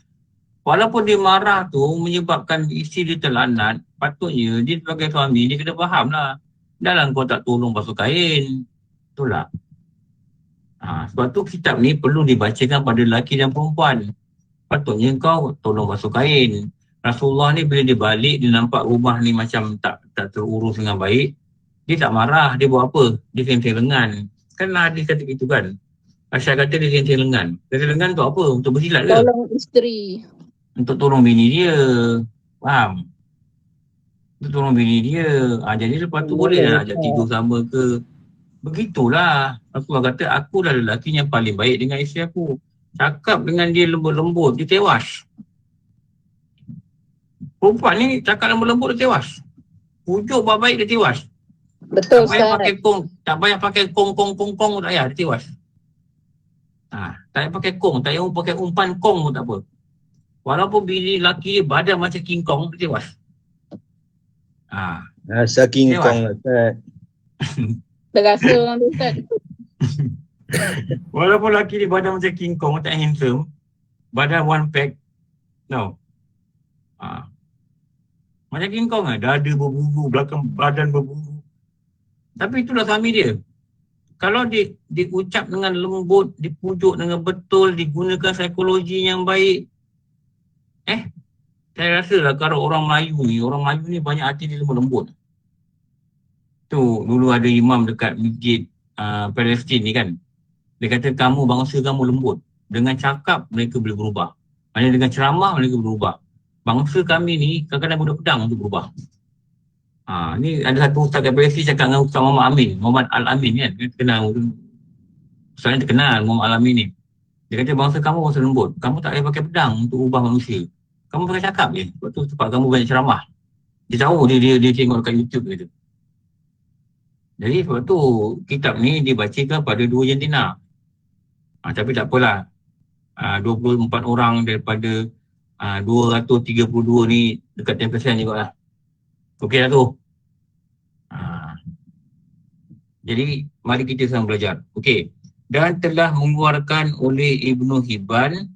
Walaupun dia marah tu menyebabkan isteri dia terlanat, patutnya dia sebagai suami, dia kena faham lah. Dalam kau tak tolong basuh kain, betul tak? Sebab tu kitab ni perlu dibacakan pada lelaki dan perempuan. Patutnya kau tolong basuh kain. Rasulullah ni bila dia balik, dia nampak rumah ni macam tak terurus dengan baik. Dia tak marah, dia buat apa? Dia seng-seng lengan. Kan hadis kata gitu kan. Aisyah kata dia cincin lengan. Cincin lengan untuk apa? Untuk bersilat ke? Tolong isteri. Untuk tolong bini dia. Faham? Untuk tolong bini dia. Jadi lepas tu boleh nak ajak tidur sama ke. Begitulah. Rasulullah kata, aku dah lelaki yang paling baik dengan isteri aku. Cakap dengan dia lembut-lembut, dia tewas. Perempuan ni cakap lembut-lembut, dia tewas. Pujuk baik-baik, dia tewas. Betul, tak payah Ustaz. pakai kong, tak payah pakai kong, tak payah, dia tewas. Tak payah pakai kong, tak payah pakai umpan kong pun tak apa. Walaupun bini lelaki dia badan macam King Kong, dia tewas. Rasa King Tewas. Kong lah, Ustaz. Terasa orang tu, Ustaz. Walaupun lelaki dia badan macam King Kong, tak handsome, badan one pack, no. Macam King Kong lah, dada berbulu, belakang badan berbulu. Tapi itulah suami dia. Kalau diucap dengan lembut, dipujuk dengan betul, digunakan psikologi yang baik, saya rasa lah kalau orang Melayu ni banyak hati dia lembut-lembut. Tu dulu ada imam dekat masjid Palestin ni kan. Dia kata kamu bangsa kamu lembut. Dengan cakap mereka boleh berubah. Maksudnya dengan ceramah mereka berubah. Bangsa kami ni kadang-kadang guna pedang untuk berubah. Ni ada satu ustaz kat Palestin cakap dengan Ustaz Muhammad Al-Amin kan. Dia kenal, ustaz ni terkenal Muhammad Al-Amin ni. Dia kata bangsa kamu bangsa lembut. Kamu tak payah pakai pedang untuk ubah manusia. Kamu pakai cakap je. Sebab tu sebab kamu banyak ceramah. Dia tahu dia tengok dekat YouTube gitu. Jadi sebab tu kitab ni dibacakan pada 2 jantina. Tapi tak apalah. 24 orang daripada 232 ni dekat 10% juga lah. Okey lah tu. Jadi mari kita sama belajar. Okey. Dan telah mengeluarkan oleh Ibnu Hibban,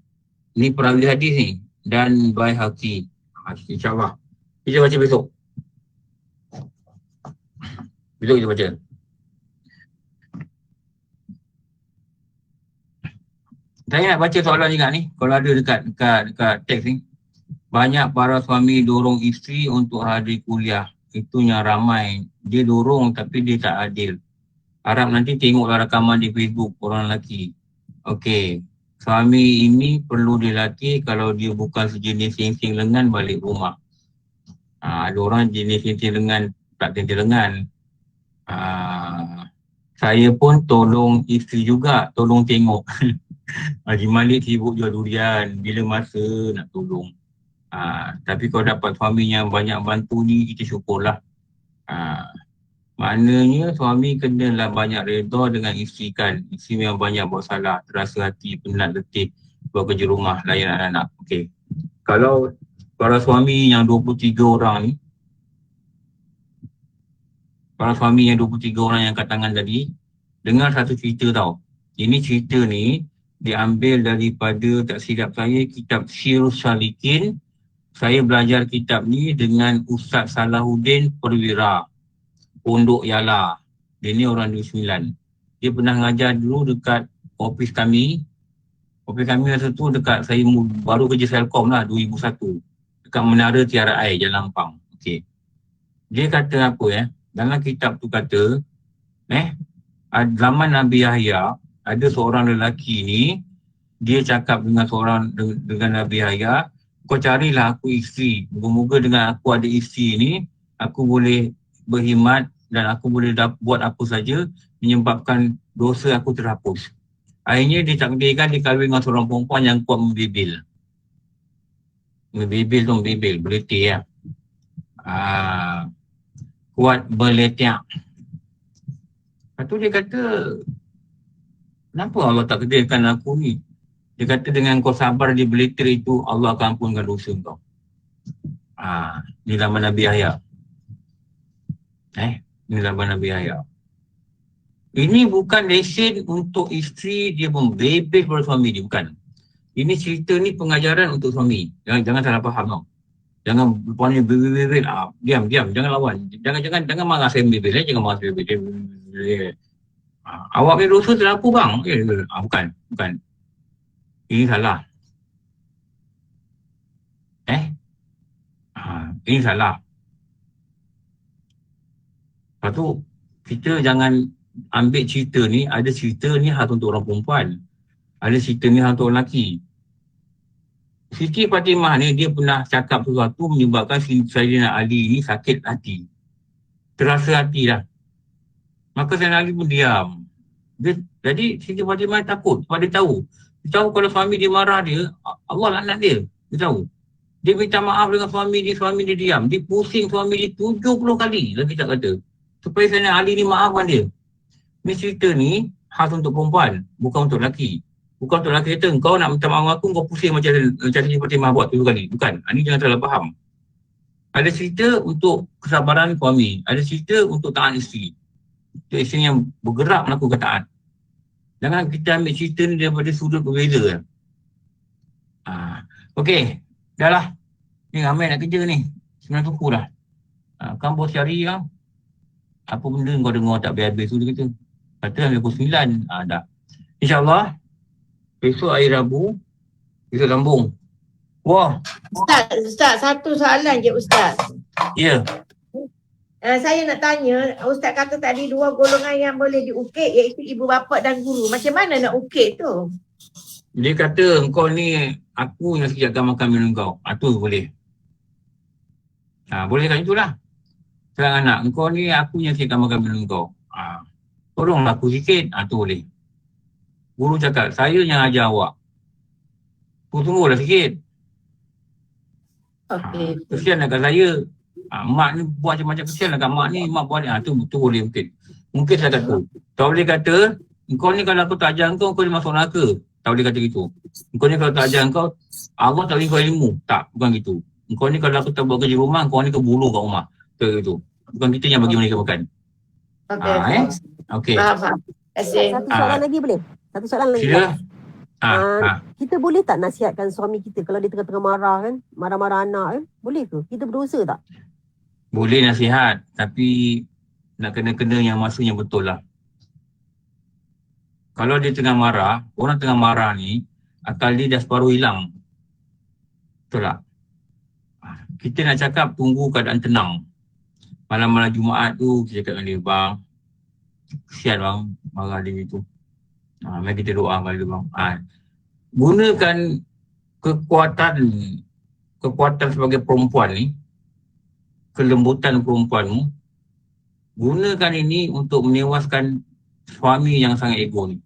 ni perawi hadis ni, dan Baihaqi. InsyaAllah. Kita baca besok. Besok kita baca. Saya nak baca soalan juga ni. Kalau ada dekat teks ni. Banyak para suami dorong isteri untuk hadir kuliah. Itu yang ramai. Dia dorong tapi dia tak adil. Harap nanti tengoklah rakaman di Facebook orang lelaki. Okey. Suami ini perlu dilatih kalau dia bukan sejenis singsing lengan balik rumah. Ada orang jenis singsing lengan tak singsing lengan. Saya pun tolong isteri juga, tolong tengok. Haji Malik sibuk jual durian, bila masa nak tolong. Tapi kalau dapat suami yang banyak bantu ni, kita syukurlah. Maknanya suami kenalah banyak redha dengan isteri kan. Isteri yang banyak buat salah, terasa hati, penat, letih, buat kerja rumah, layan anak-anak. Okey. Kalau para suami yang 23 orang ni, para suami yang 23 orang yang kat tangan tadi, dengar satu cerita tau. Ini cerita ni diambil daripada, tak silap saya, kitab Sirus Salikin. Saya belajar kitab ni dengan Ustaz Salahuddin Perwira, Pondok Yala. Dia ni orang 29. Dia pernah ngajar dulu dekat ofis kami. Ofis kami masa tu dekat, saya baru kerja Selcom lah 2001. Dekat Menara Tiara Air, Jalan Ampang. Okey. Dia kata apa dalam kitab tu kata, zaman Nabi Yahya, ada seorang lelaki ni, dia cakap dengan Nabi Yahya, kau carilah aku isteri. Moga-moga dengan aku ada isteri ni, aku boleh berkhidmat dan aku boleh buat apa saja menyebabkan dosa aku terhapus. Akhirnya ditakdirkan dia kahwin dengan seorang perempuan yang kuat membibil. Membibil, berletih ya. Kuat berletih. Lepas tu dia kata, kenapa Allah tak kedirkan aku ni? Dia kata dengan kau sabar di beletir itu, Allah akan ampunkan dosa kau. Ni zaman Nabi Yahya. Ni zaman Nabi Yahya. Ini bukan lesen untuk isteri dia membebel pada suami dia, bukan. Ini cerita ni pengajaran untuk suami. Jangan salah faham tau. Jangan lepas ni bebel. Diam, jangan lawan. Jangan marah saya bebel. Jangan marah saya bebel. Awak punya dosa terlaku bang. Bukan. Ini salah. Ini salah. Lepas tu, kita jangan ambil cerita ni, ada cerita ni khas untuk orang perempuan. Ada cerita ni khas untuk orang lelaki. Siti Fatimah ni dia pernah cakap sesuatu menyebabkan Sayyidina Ali ni sakit hati. Terasa hati dah. Maka Sayyidina Ali pun diam. Jadi Siti Fatimah takut sebab dia tahu. Dia tahu kalau suami dia marah dia, Allah laknat dia. Dia tahu. Dia minta maaf dengan suami dia diam. Dia pusing suami dia 70 kali lagi tak kata. Supaya Sayyidina Ali ni maafkan dia. Ni cerita ni khas untuk perempuan, bukan untuk lelaki. Bukan untuk lelaki kata, kau nak minta maaf aku, kau pusing macam Siti Fatimah buat 7 kali. Bukan. Ini jangan salah faham. Ada cerita untuk kesabaran suami. Ada cerita untuk taat isteri. Itu isteri yang bergerak melakukan taat. Jangan kita ambil cerita ni daripada sudut berbeza. Okey. Dah lah. Ni ramai nak kerja ni. 9 suku dah. Kan bos cari kan. Apa benda kau dengar tak habis-habis tu dia kata. Kata ambil pukul 9. Dah. InsyaAllah. Besok hari Rabu. Kita sambung. Wah. Ustaz, satu soalan je Ustaz. Ya. Saya nak tanya, Ustaz kata tadi 2 golongan yang boleh diukit iaitu ibu bapa dan guru. Macam mana nak ukit tu? Dia kata kau ni aku yang sediakan makan minum kau. Tu boleh. Boleh kan itulah. Serang anak, kau ni aku yang sediakan makan minum kau. Tolonglah aku sikit. Tu boleh. Guru cakap, saya yang ajar awak. Tunggulah sikit. Okey. Kesian dekat saya. Mak ni buat macam-macam, kesian dekat mak ni. Mak buat ni. Tu boleh mungkin. Mungkin saya kata. Kau boleh kata, kau ni kalau aku tak ajar kau dia masuk neraka. Tak boleh kata gitu. Kau ni kalau tak ajar kau, Allah tak beri kau ilmu. Tak, bukan gitu. Kau ni kalau aku tak buat kerja rumah, kau ni kebulu kat rumah. Gitu. Bukan kita yang bagi mereka makan. Okey. Faham. Satu soalan lagi boleh? Satu soalan lagi. Sila. Kita boleh tak nasihatkan suami kita kalau dia tengah-tengah marah kan? Marah-marah anak kan? Boleh ke? Kita berdosa tak? Boleh nasihat. Tapi nak kena-kena yang masa yang betul lah. Kalau dia tengah marah, orang tengah marah ni, akal dia dah separuh hilang. Betul tak? Kita nak cakap tunggu keadaan tenang. Malam-malam Jumaat tu, kita cakap dengan dia, bang, kesian bang, marah dia tu. Mari kita doa kepada dia bang. Gunakan kekuatan sebagai perempuan ni, kelembutan perempuanmu, gunakan ini untuk menewaskan suami yang sangat ego ni.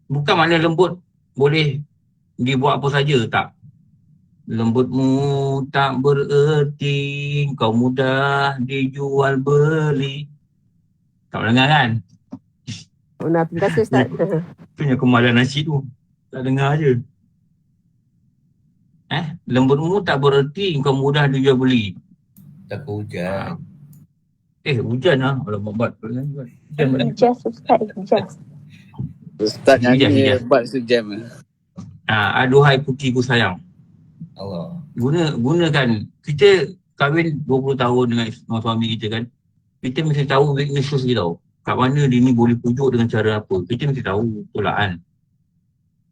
Bukan makna lembut boleh dibuat apa saja, tak. Lembutmu tak bererti kau mudah dijual beli. Tak pernah dengar kan? Terima kasih Ustaz. Itu yang kemalan nasi tu. Tak dengar je. Lembutmu tak bererti kau mudah dijual beli. Tak hujan. Hujan lah. Alamak bat. Just Ustaz, just. Ustaz nyanyi hebat sejam. Aduhai putihku sayang. Allah. Gunakan. Kita kahwin 20 tahun dengan suami kita kan. Kita mesti tahu weaknesses dia tau. Kat mana dia ni boleh pujuk dengan cara apa. Kita mesti tahu betul lah kan.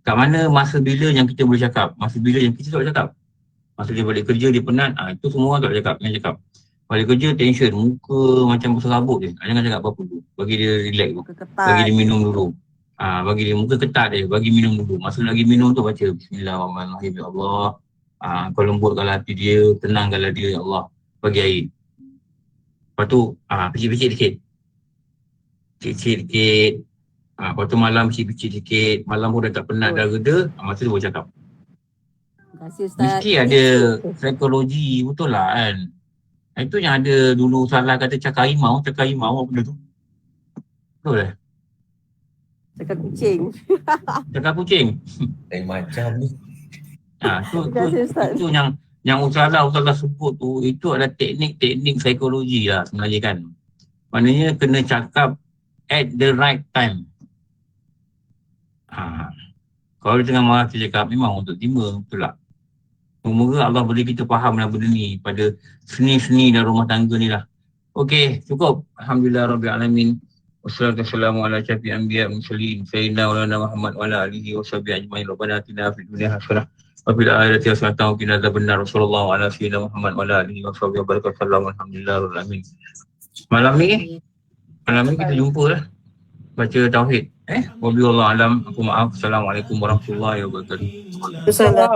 Kat mana masa bila yang kita boleh cakap. Masa bila yang kita tak boleh cakap. Masa dia balik kerja dia penat. Itu semua orang tak boleh cakap. Jangan cakap. Balik kerja tension. Muka macam berserabut je. Jangan cakap apa-apa dulu. Bagi dia relax dulu. Bagi dia minum dulu. Bagi dia muka ketat dia. Bagi minum dulu. Masa lagi minum tu baca Bismillahirrahmanirrahim. Ya Allah. Kau lembutkanlah hati dia. Tenangkanlah dia. Ya Allah. Bagi air. Lepas tu, picit-picit sikit. Picit-picit sikit. Lepas tu malam picit-picit sikit. Malam pun dah tak penat, dah reda. Masa tu boleh cakap. Terima kasih Ustaz. Mesti ada psikologi, betul lah kan. Itu yang ada dulu salah kata cakap harimau apa benda tu. Betul lah. Cakap kucing. Cakap kucing. Lain macam ni. Itu yang Ustazah sebut tu, itu adalah teknik-teknik psikologi lah sebenarnya kan. Maknanya kena cakap at the right time. Kalau dia tengah marah kita cakap, memang untuk terima, betul tak? Semoga Allah beri kita faham dalam benda ni pada seni-seni dalam rumah tangga ni lah. Okey, cukup. Alhamdulillah Rabbil Alamin. Wassalamualaikum ala syafi'i anbiya mursalin sayyidina wa lana Muhammad wa ala alihi wa sahbihi ajma'in. Rabbana atina fid dunya hasanah Apabila ayat yang sangat tahu kita benar Rasulullah ala sayyidina Muhammad wa ala alihi wa sahbihi wa barakatuh alhamdulillah alamin. Malam ni kita jumpa lah baca tauhid. Wabillahi alam. Aku maaf. Assalamualaikum warahmatullahi wabarakatuh. Alhamdulillah.